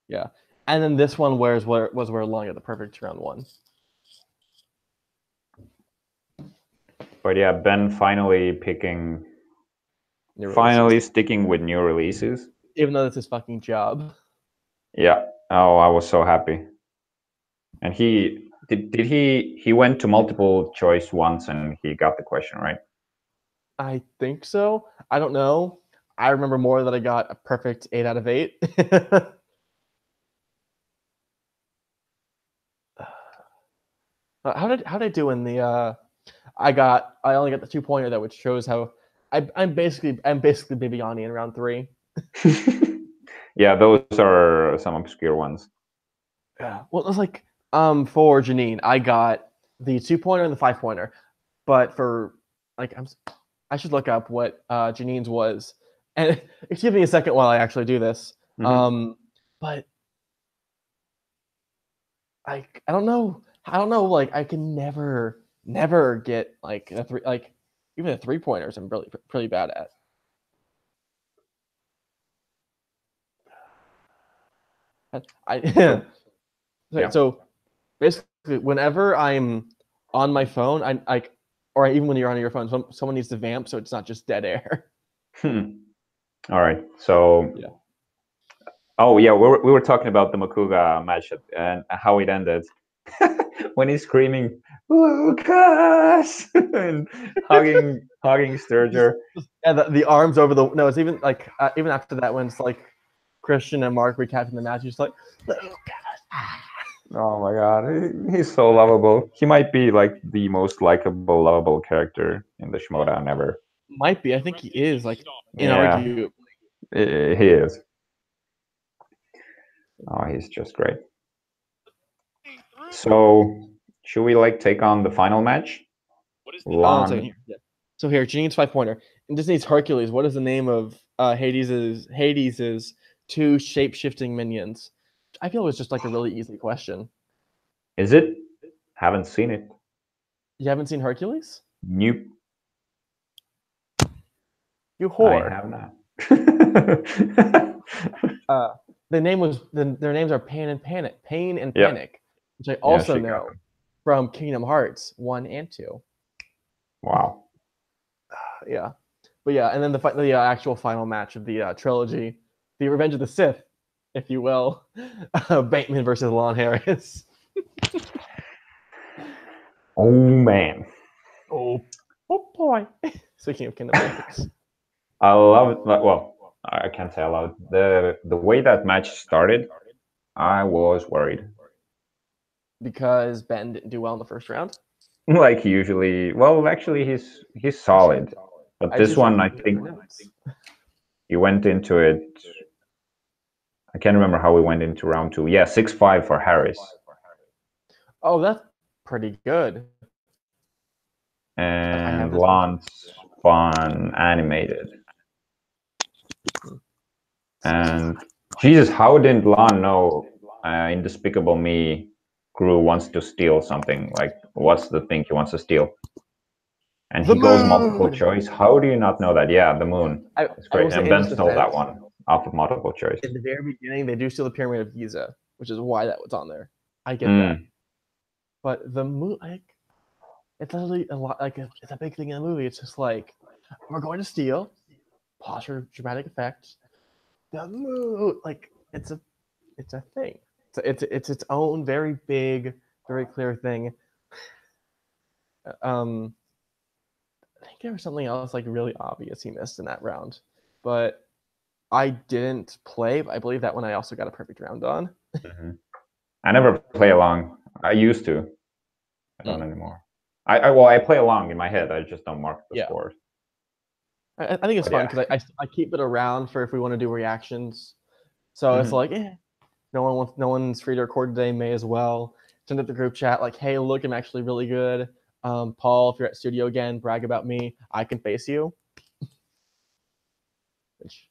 Yeah, and then this one was where Long got the perfect round 1. But yeah, Ben finally picking, New finally releases. sticking with new releases. Even though that's his fucking job. Yeah. Oh, I was so happy. And he he went to multiple choice once and he got the question right. I think so. I don't know. I remember more that I got a perfect 8 out of 8. How did I do in the? I only got the 2-pointer though, which shows how I'm basically Bibiani in round 3. Yeah, those are some obscure ones. Yeah. Well, it was like for Janine, I got the 2-pointer and the 5-pointer, but for like I should look up what Janine's was, and excuse me a second while I actually do this. Mhm. But I don't know. Like I can never get like the 3, like even the 3-pointers. I'm really pretty bad at. Yeah. So basically, whenever I'm on my phone, I'm like, or even when you're on your phone, someone needs to vamp, so it's not just dead air. All right. So. Yeah. Oh yeah, we were talking about the Makuga match and how it ended. When he's screaming Lucas and hugging Sturger. Yeah, the arms over the no. It's even like even after that when it's like Christian and Mark recapping the match, he's like, Oh my god, he's so lovable. He might be like the most likable, lovable character in the Shimoda ever. might be. I think he is like Yeah, inarguable. he is. Oh, he's just great. So, should we like take on the final match? Lon. Yeah. So here, Janine's 5-pointer. In Disney's Hercules, what is the name of Hades's 2 shape-shifting minions? I feel it was just like a really easy question. Is it? Haven't seen it. You haven't seen Hercules? Nope. You whore. I have not. Their names are Pain and Panic. Pain and Yep. Panic, which I also she got know them. from Kingdom Hearts 1 and 2. Wow. Yeah, but yeah, and then the actual final match of the trilogy, the Revenge of the Sith, if you will, Bateman versus Lon Harris. Oh man. Oh boy! Speaking of Kingdom Hearts, I love it. Well, I can't say I love it. The way that match started, I was worried. because Ben didn't do well in the first round. Like usually, well, actually, he's solid, but I this just one, I read think your notes. he went into it. I can't remember how we went into round two. Yeah, 6-5 for Harris, Oh, that's pretty good. I have and this. Lance fun animated. And Jesus, how didn't Lon know in Despicable Me Gru wants to steal something? Like, what's the thing he wants to steal? And The he goes multiple moon! choice. How do you not know that? Yeah, the moon. It's I will great. say And in Ben his stole that defense, one off of multiple choice. in the very beginning, they do steal the Pyramid of Giza, which is why that was on there. I get Mm. that, but the moon, like, it's literally a lot. Like, it's a big thing in the movie. It's just like, we're going to steal. Pause for dramatic effect. The moon, like, it's a thing. It's its own very big, very clear thing. I think there was something else like really obvious he missed in that round, but I didn't play. But I believe that one I also got a perfect round on. Mm-hmm. I never play along. I used to. I don't anymore. I play along in my head. I just don't mark the Yeah. scores. I think it's But fun yeah. because I keep it around for if we want to do reactions. So it's Mhm. like, no one's free to record today. May as well send it to the group chat. Like, hey, look, I'm actually really good. Paul, if you're at studio again, brag about me. I can face you. Which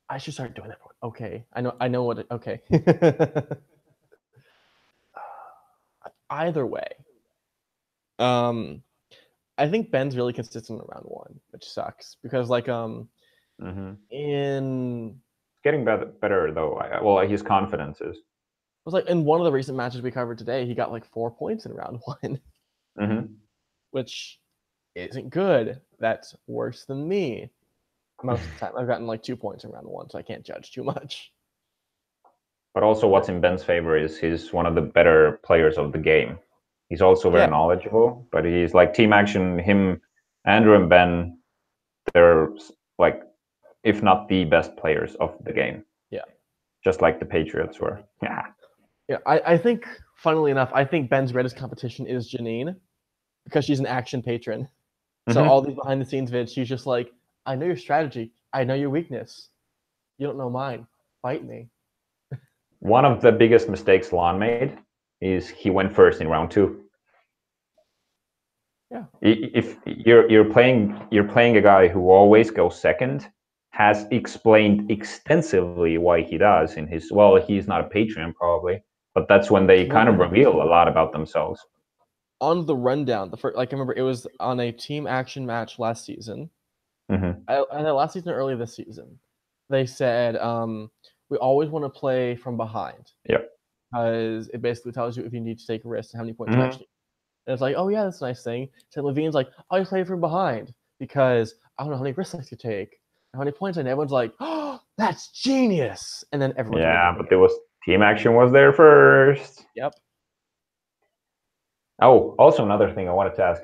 I should start doing that. Okay, I know what. Okay. Either way, I think Ben's really consistent around one, which sucks because Mhm. in Getting better though. Well, his confidence is. it was like in one of the recent matches we covered today, he got like 4 points in round one, Mhm. which isn't good. That's worse than me. Most of the time, I've gotten like 2 points in round one, so I can't judge too much. But also, what's in Ben's favor is he's one of the better players of the game. He's also very Yeah. knowledgeable, but he's like team action. Him, Andrew, and Ben, they're like, if not the best players of the game. Yeah. Just like the Patriots were. Yeah. Yeah, I think, funnily enough, I think Ben's greatest competition is Janine because she's an action patron. So Mhm. all these behind the scenes vids, she's just like, I know your strategy. I know your weakness. You don't know mine. Fight me. One of the biggest mistakes Lon made is he went first in round two. Yeah. If you're playing a guy who always goes second, has explained extensively why he does in his, well, he's not a patron probably, but that's when they kind of reveal a lot about themselves. On the rundown, the first, like I remember it was on a team action match last season. Mhm. I know last season or early this season. They said we always want to play from behind. Yep. Because it basically tells you if you need to take risks and how many points you Mhm. actually. And it's like, oh yeah, that's a nice thing. So Levine's like, I play from behind because I don't know how many risks I could take, how many points, and everyone's like, oh, that's genius. And then everyone. Yeah, but there was team action was there first. Yep. Oh, also another thing I wanted to ask.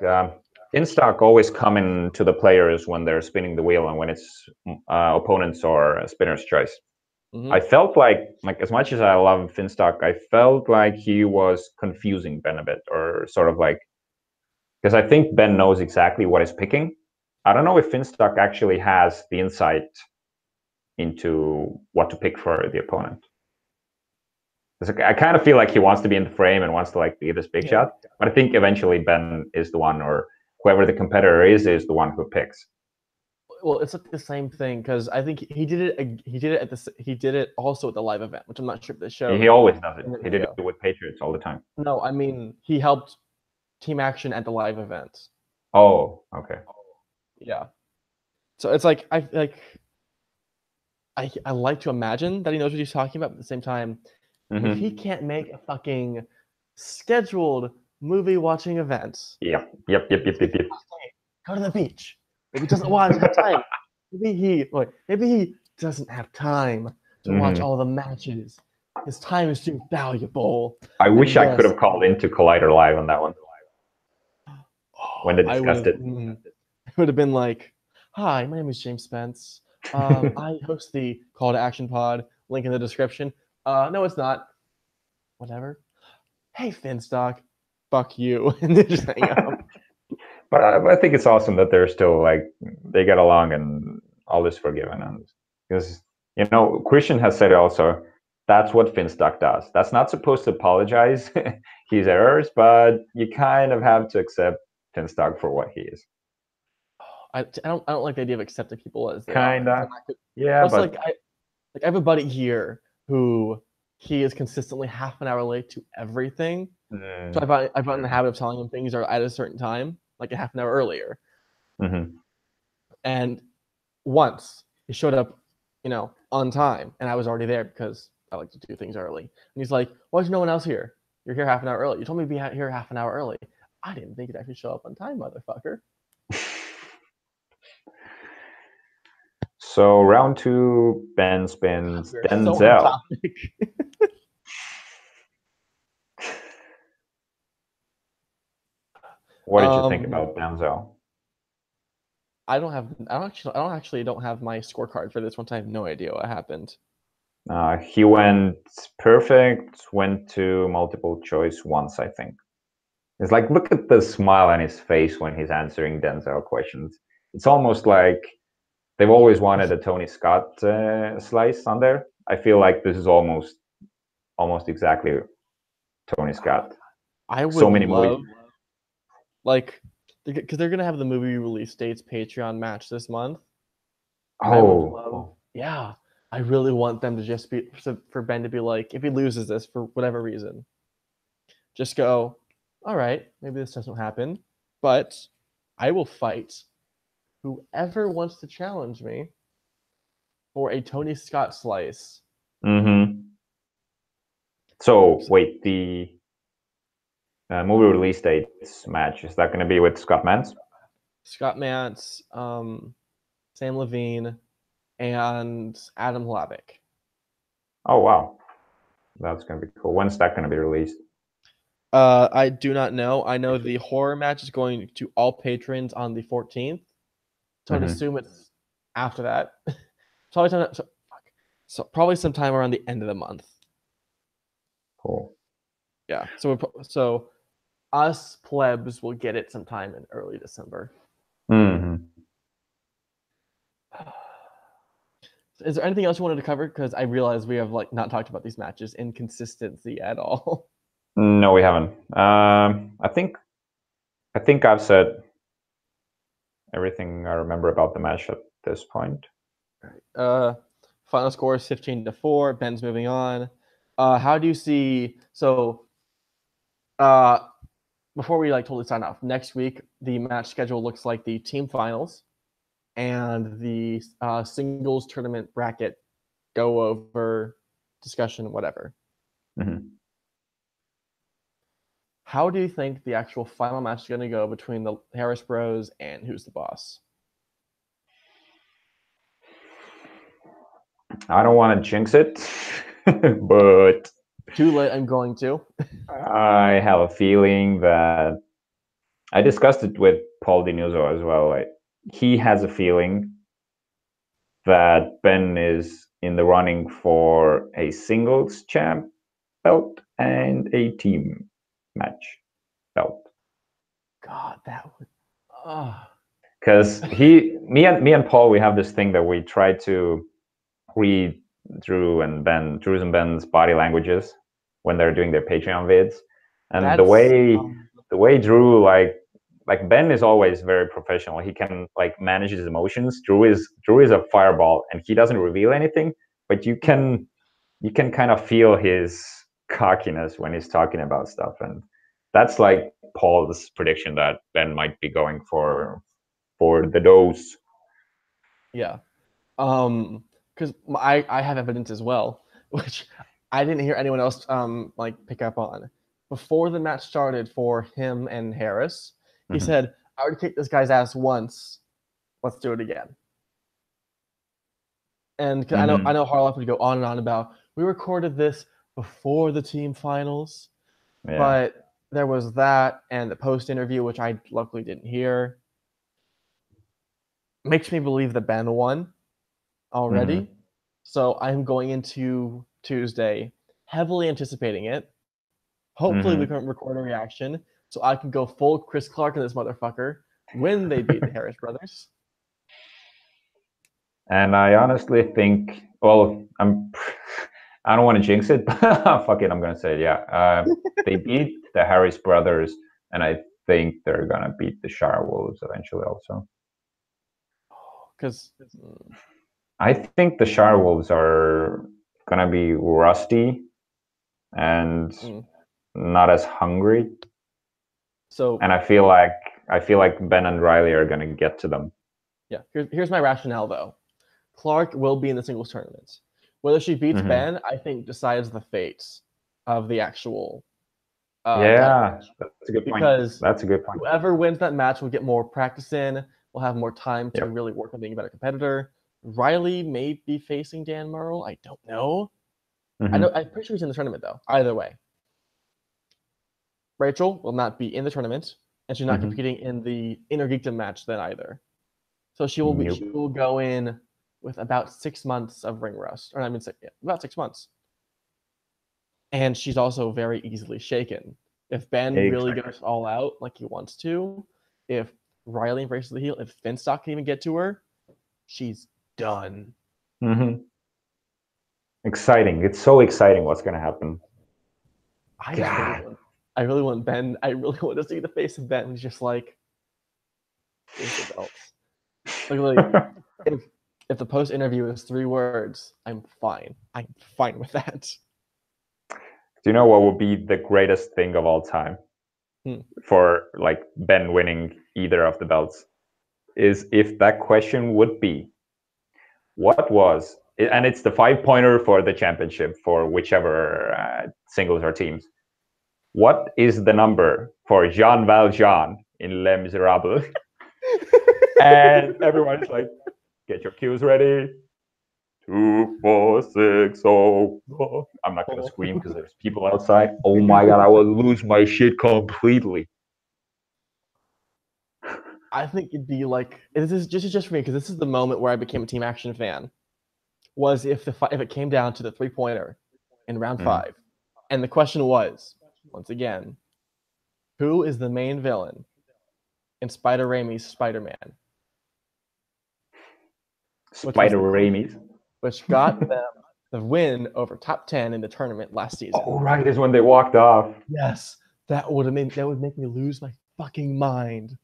In stock, always coming to the players when they're spinning the wheel and when it's opponents or spinner's choice. Mhm. I felt like as much as I love Finstock, I felt like he was confusing Ben a bit, or sort of like, because I think Ben knows exactly what he's picking. I don't know if Finstock actually has the insight into what to pick for the opponent. I kind of feel like he wants to be in the frame and wants to like be this big shot, but I think eventually Ben is the one, or whoever the competitor is the one who picks. Well, it's like the same thing because I think he did it. He did it also at the live event, which I'm not sure if they showed. He always does it. in the He did it video. with Patriots all the time. No, I mean he helped team action at the live event. Oh, okay. Yeah. So it's like I like to imagine that he knows what he's talking about, but at the same time, if he can't make a fucking scheduled movie watching event, Yep. go to the beach. Maybe he doesn't want to have time. Maybe he doesn't have time to watch all the matches. His time is too valuable. I And wish I could yes, have called into Collider Live on that one when they I discussed it. would have been like, "Hi, my name is James Spence. I host the Call to Action Pod. Link in the description. No, it's not. Whatever. Hey, Finstock, fuck you," and then just hang up. But I think it's awesome that they're still like they get along and all is forgiven. And because Christian has said also that's what Finstock does. That's not supposed to apologize his errors, but you kind of have to accept Finstock for what he is. I don't like the idea of accepting people as they Kinda. are. Yeah, Plus, but I have a buddy here who he is consistently half an hour late to everything. So I've gotten in the habit of telling him things are at a certain time, like a half an hour earlier. And once he showed up, on time, and I was already there because I like to do things early. And he's like, "Why is no one else here? You're here half an hour early. You told me to be here half an hour early. I didn't think you'd actually show up on time, motherfucker." So round 2, Ben spins We're so on Denzel. topic. What did you think about Denzel? I don't have my scorecard for this one. So I have no idea what happened. He went perfect, went to multiple choice once, I think. It's like, look at the smile on his face when he's answering Denzel questions. It's almost like they've always wanted a Tony Scott slice on there. I feel like this is almost exactly Tony Scott. I would so many love, movies. because they're gonna have the movie release dates Patreon match this month. Oh, Yeah, I really want them to just be for Ben to be like, if he loses this for whatever reason, just go, all right, maybe this doesn't happen, but I will fight whoever wants to challenge me for a Tony Scott slice. So wait, the movie release dates match, is that going to be with Scott Mantz? Scott Mantz, Sam Levine, and Adam Hlavik. Oh wow, that's going to be cool. When's that going to be released? I do not know. I know the horror match is going to all patrons on the 14th. So I'd assume it's after that. So probably sometime around the end of the month. Cool. Yeah. So us plebs will get it sometime in early December. Is there anything else you wanted to cover? Because I realize we have not talked about these matches in consistency at all. No, we haven't. I think I've said everything I remember about the match at this point. All right. Final score is 15-4. Ben's moving on. How do you see? So, before we totally sign off, next week the match schedule looks like the team finals and the singles tournament bracket go over discussion, whatever. How do you think the actual final match is going to go between the Harris Bros and Who's the Boss? I don't want to jinx it, but Too late, I'm going to. I have a feeling that I discussed it with Paul DiNuzzo as well. He has a feeling that Ben is in the running for a singles champ belt and a team match belt. God, that would. Because me and Paul, we have this thing that we try to read Drew's and Ben's body languages when they're doing their Patreon vids, and the way Drew like Ben is always very professional. He can manage his emotions. Drew is a fireball, and he doesn't reveal anything, but you can kind of feel his cockiness when he's talking about stuff, and that's Paul's prediction that Ben might be going for the dose. Yeah. Because I have evidence as well, which I didn't hear anyone else pick up on. Before the match started for him and Harris, he said, I already kicked this guy's ass once. Let's do it again. And I Mhm. know Harloff would go on and on about we recorded this before the team finals, Yeah. but there was that and the post interview, which I luckily didn't hear. Makes me believe that Ben won already. So I'm going into Tuesday heavily anticipating it. Hopefully we can record a reaction so I can go full Chris Clark in this motherfucker when they beat the Harris brothers. And I honestly think, well, I don't want to jinx it, but fuck it, I'm gonna say it. Yeah, they beat the Harris brothers, and I think they're gonna beat the Shire Wolves eventually. Also, Because I think the Shire Wolves are gonna be rusty and not as hungry, so and I feel like Ben and Riley are gonna get to them. yeah, here's my rationale though. Clark will be in the singles tournament. Whether she beats Ben, I think decides the fates of the actual title Yeah, match. that's a good point. Because That's a good point. whoever wins that match will get more practice in, will have more time to Yep. really work on being a better competitor. Riley may be facing Dan Murrell. I don't know. Mhm. I'm pretty sure he's in the tournament though. Either way. Rachel will not be in the tournament, and she's not competing in the Inner Geekdom match then either. So she will go in with about 6 months of ring rust, or I mean, about 6 months. And she's also very easily shaken. If Ben really goes all out like he wants to, if Riley embraces the heel, if Finstock can even get to her, she's done. Exciting! It's so exciting. What's gonna happen? I really want Ben. I really want to see the face of Ben. He's just like, here's the belts. Like, if the post interview is 3 words, I'm fine. I'm fine with that. Do you know what would be the greatest thing of all time for like Ben winning either of the belts? Is if that question would be, what was, and it's the 5-pointer for the championship for whichever singles or teams. What is the number for Jean Valjean in Les Miserables? And everyone's like, get your cues ready. 2, 4, 6, oh. I'm not gonna scream because there's people outside. Oh my god, I will lose my shit completely. I think it'd be like this is just for me because this is the moment where I became a Team Action fan. Was if it came down to the 3-pointer in round 5, and the question was once again, who is the main villain in Spider Raimi's Spider-Man? Spider Raimi's, which got them the win over top 10 in the tournament last season. Oh right, is when they walked off. Yes, that would make me lose my fucking mind.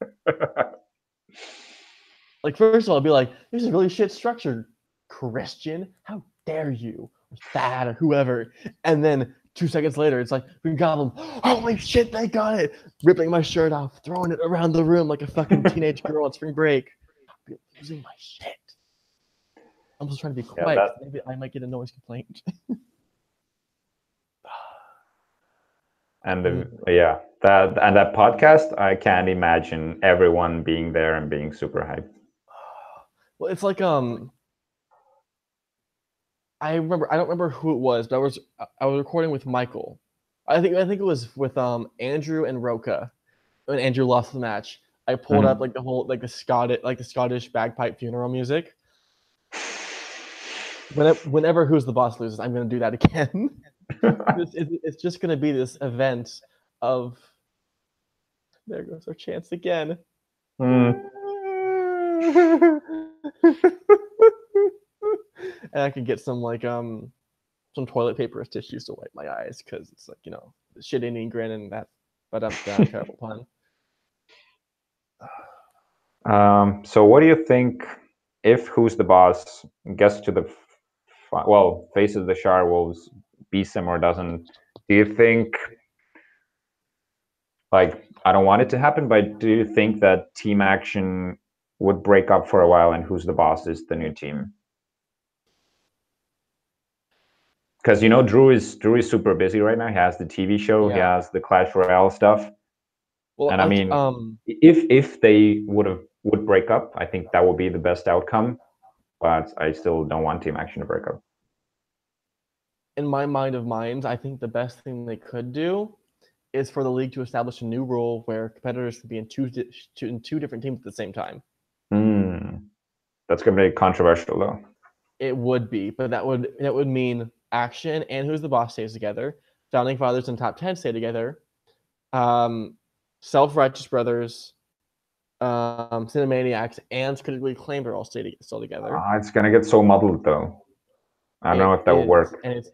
Like, first of all, I'd be like, this is really shit structured, Christian. How dare you? Or Thad or whoever. And then 2 seconds later, it's like, we got them. Holy shit, they got it. Ripping my shirt off, throwing it around the room like a fucking teenage girl on spring break. I'd be losing my shit. I'm just trying to be quick. Maybe I might get a noise complaint. And that podcast, I can't imagine everyone being there and being super hyped. Well, it's like I don't remember who it was, but I was recording with Michael. I think it was with Andrew and Roca. When Andrew lost the match, I pulled up like the Scottish bagpipe funeral music. Whenever Who's the Boss loses, I'm gonna do that again. It's just gonna be this event of there goes our chance again. And I could get some some toilet paper as tissues to wipe my eyes because it's like, you know, the shit Indian grin and that, but I'm that terrible pun. So what do you think if Who's the Boss gets to the faces the Shire Wolves, beats them or doesn't? Do you think, like, I don't want it to happen, but do you think that Team Action would break up for a while and Who's the Boss is the new team? Because, you know, Drew is super busy right now. He has the TV show. Yeah. He has the Clash Royale stuff. Well, And I like, mean, if they would break up, I think that would be the best outcome. But I still don't want Team Action to break up. in my mind of minds, I think the best thing they could do is for the league to establish a new rule where competitors can be in two different teams at the same time. That's gonna be controversial, though. It would be, but that would mean Action and Who's the Boss stays together, Founding Fathers and Top 10 stay together, Self-Righteous Brothers, Cinemaniacs, and Critically Acclaimed are all still together. It's gonna get so muddled, though. I don't know if that will work. And it's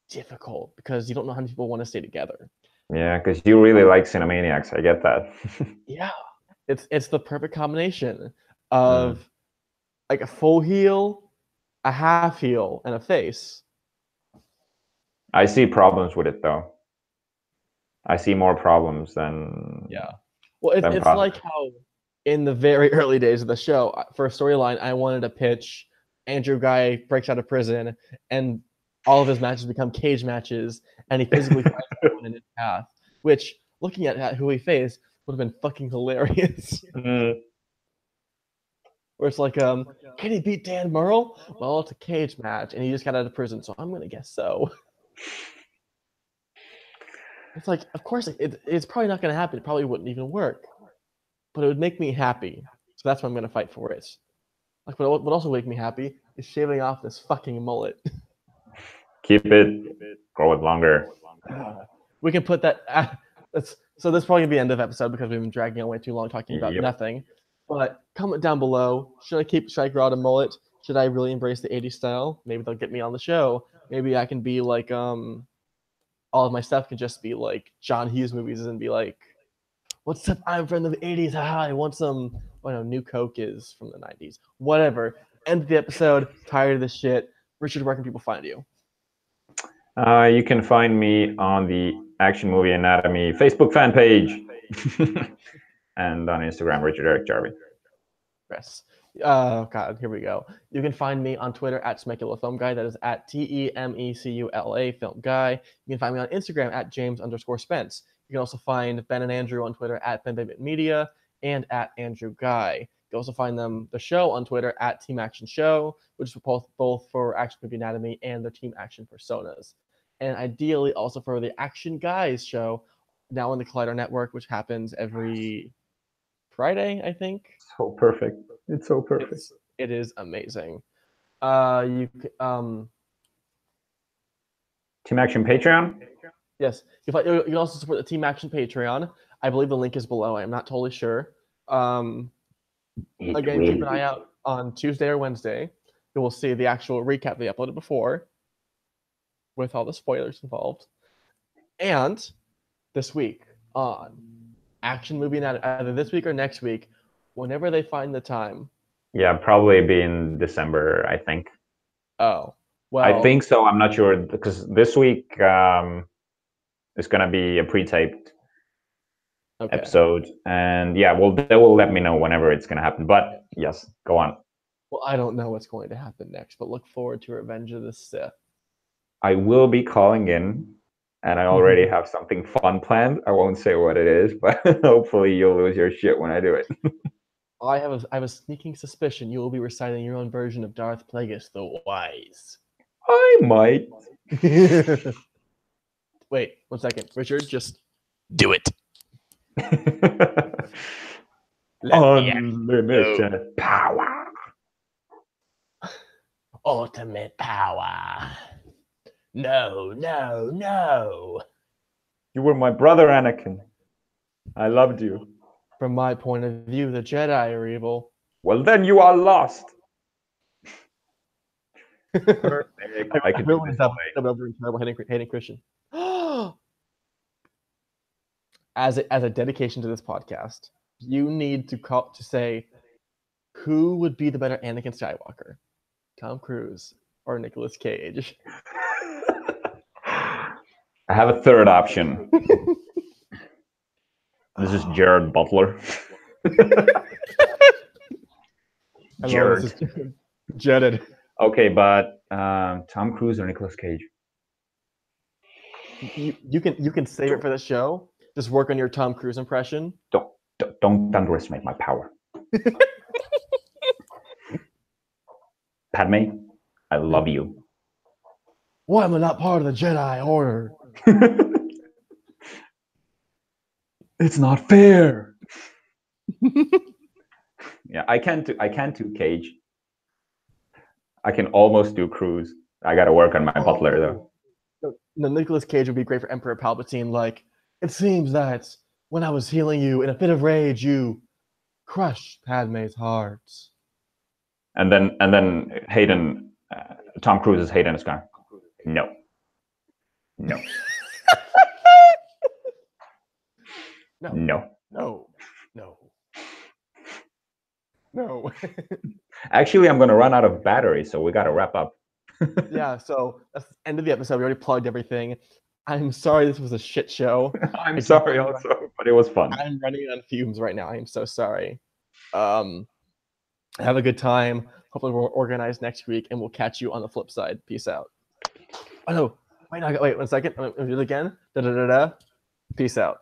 difficult because you don't know how many people want to stay together. Yeah, because you really like Cinemaniacs. I get that. Yeah, it's the perfect combination of like a full heel, a half heel, and a face. I see problems with it, though. I see more problems than Well, it's positive. like how in the very early days of the show, for a storyline, I wanted to pitch Andrew Guy breaks out of prison and all of his matches become cage matches, and he physically fights someone in his path. Which, looking at who he faced, would have been fucking hilarious. Where it's like, can he beat Dan Murrell? Well, it's a cage match, and he just got out of prison, so I'm gonna guess so. It's like, of course, it's probably not gonna happen. It probably wouldn't even work, but it would make me happy. So that's what I'm gonna fight for. It. Like, what would also make me happy is shaving off this fucking mullet. Keep it, grow it longer. We can put that. So this is probably gonna be the end of the episode because we've been dragging on way too long talking about nothing. But comment down below. Should I grow out a mullet? Should I really embrace the 80s style? Maybe they'll get me on the show. Maybe I can be like all of my stuff can just be like John Hughes movies and be like, what's up? I'm from the 80s. Haha, I want some. I know New Coke is from the 90s. Whatever. End of the episode. Tired of this shit. Richard, where can people find you? You can find me on the Action Movie Anatomy Facebook fan page and on Instagram, Richard Eric Jarvie. Yes. Oh God, here we go. You can find me on Twitter at Temecula Film Guy. That is at TEMECULA Film Guy. You can find me on Instagram at James_Spence. You can also find Ben and Andrew on Twitter at BenBateMedia and at Andrew Guy. You can also find the show on Twitter at Team Action Show, which is both for Action Movie Anatomy and the Team Action personas. And ideally also for the Action Guys show, now on the Collider Network, which happens every Friday, I think. So perfect. It's so perfect. It is amazing. Team Action Patreon? Yes. You can also support the Team Action Patreon. I believe the link is below. I'm not totally sure. Again, keep an eye out on Tuesday or Wednesday. You will see the actual recap they uploaded before with all the spoilers involved. And this week on Action Movie Night, either this week or next week, whenever they find the time. Yeah, probably be in December, I think. Oh, well. I think so. I'm not sure because this week is going to be a pre-taped episode. And yeah, well, they will let me know whenever it's going to happen. But yes, go on. Well, I don't know what's going to happen next, but look forward to Revenge of the Sith. I will be calling in, and I already have something fun planned. I won't say what it is, but hopefully you'll lose your shit when I do it. I have a sneaking suspicion you will be reciting your own version of Darth Plagueis the Wise. I might. Wait, 1 second. Richard, just do it. Unlimited power. Ultimate power. No, no, no. You were my brother, Anakin. I loved you. From my point of view, the Jedi are evil. Well, then you are lost. Perfect. I can do this. Hating Christian. As a dedication to this podcast, you need to say who would be the better Anakin Skywalker, Tom Cruise or Nicolas Cage. I have a third option. This is Jared Butler. Jared. Okay, but Tom Cruise or Nicolas Cage? You can save it for the show. Just work on your Tom Cruise impression. Don't underestimate my power. Padme, I love you. Why am I not part of the Jedi Order? It's not fair. Yeah, I can't do Cage. I can almost do Cruise. I gotta work on my butler though. No, Nicolas Cage would be great for Emperor Palpatine. Like, it seems that when I was healing you in a fit of rage, you crushed Padme's heart. And then Hayden, Tom Cruise's Hayden is going, no. No. Actually, I'm gonna run out of battery, so we gotta wrap up. Yeah, so that's the end of the episode. We already plugged everything. I'm sorry this was a shit show. I'm sorry also, but it was fun. I'm running on fumes right now. I'm so sorry. Have a good time. Hopefully we're organized next week, and we'll catch you on the flip side. Peace out. Oh no, wait 1 second. I'm gonna do it again. Peace out.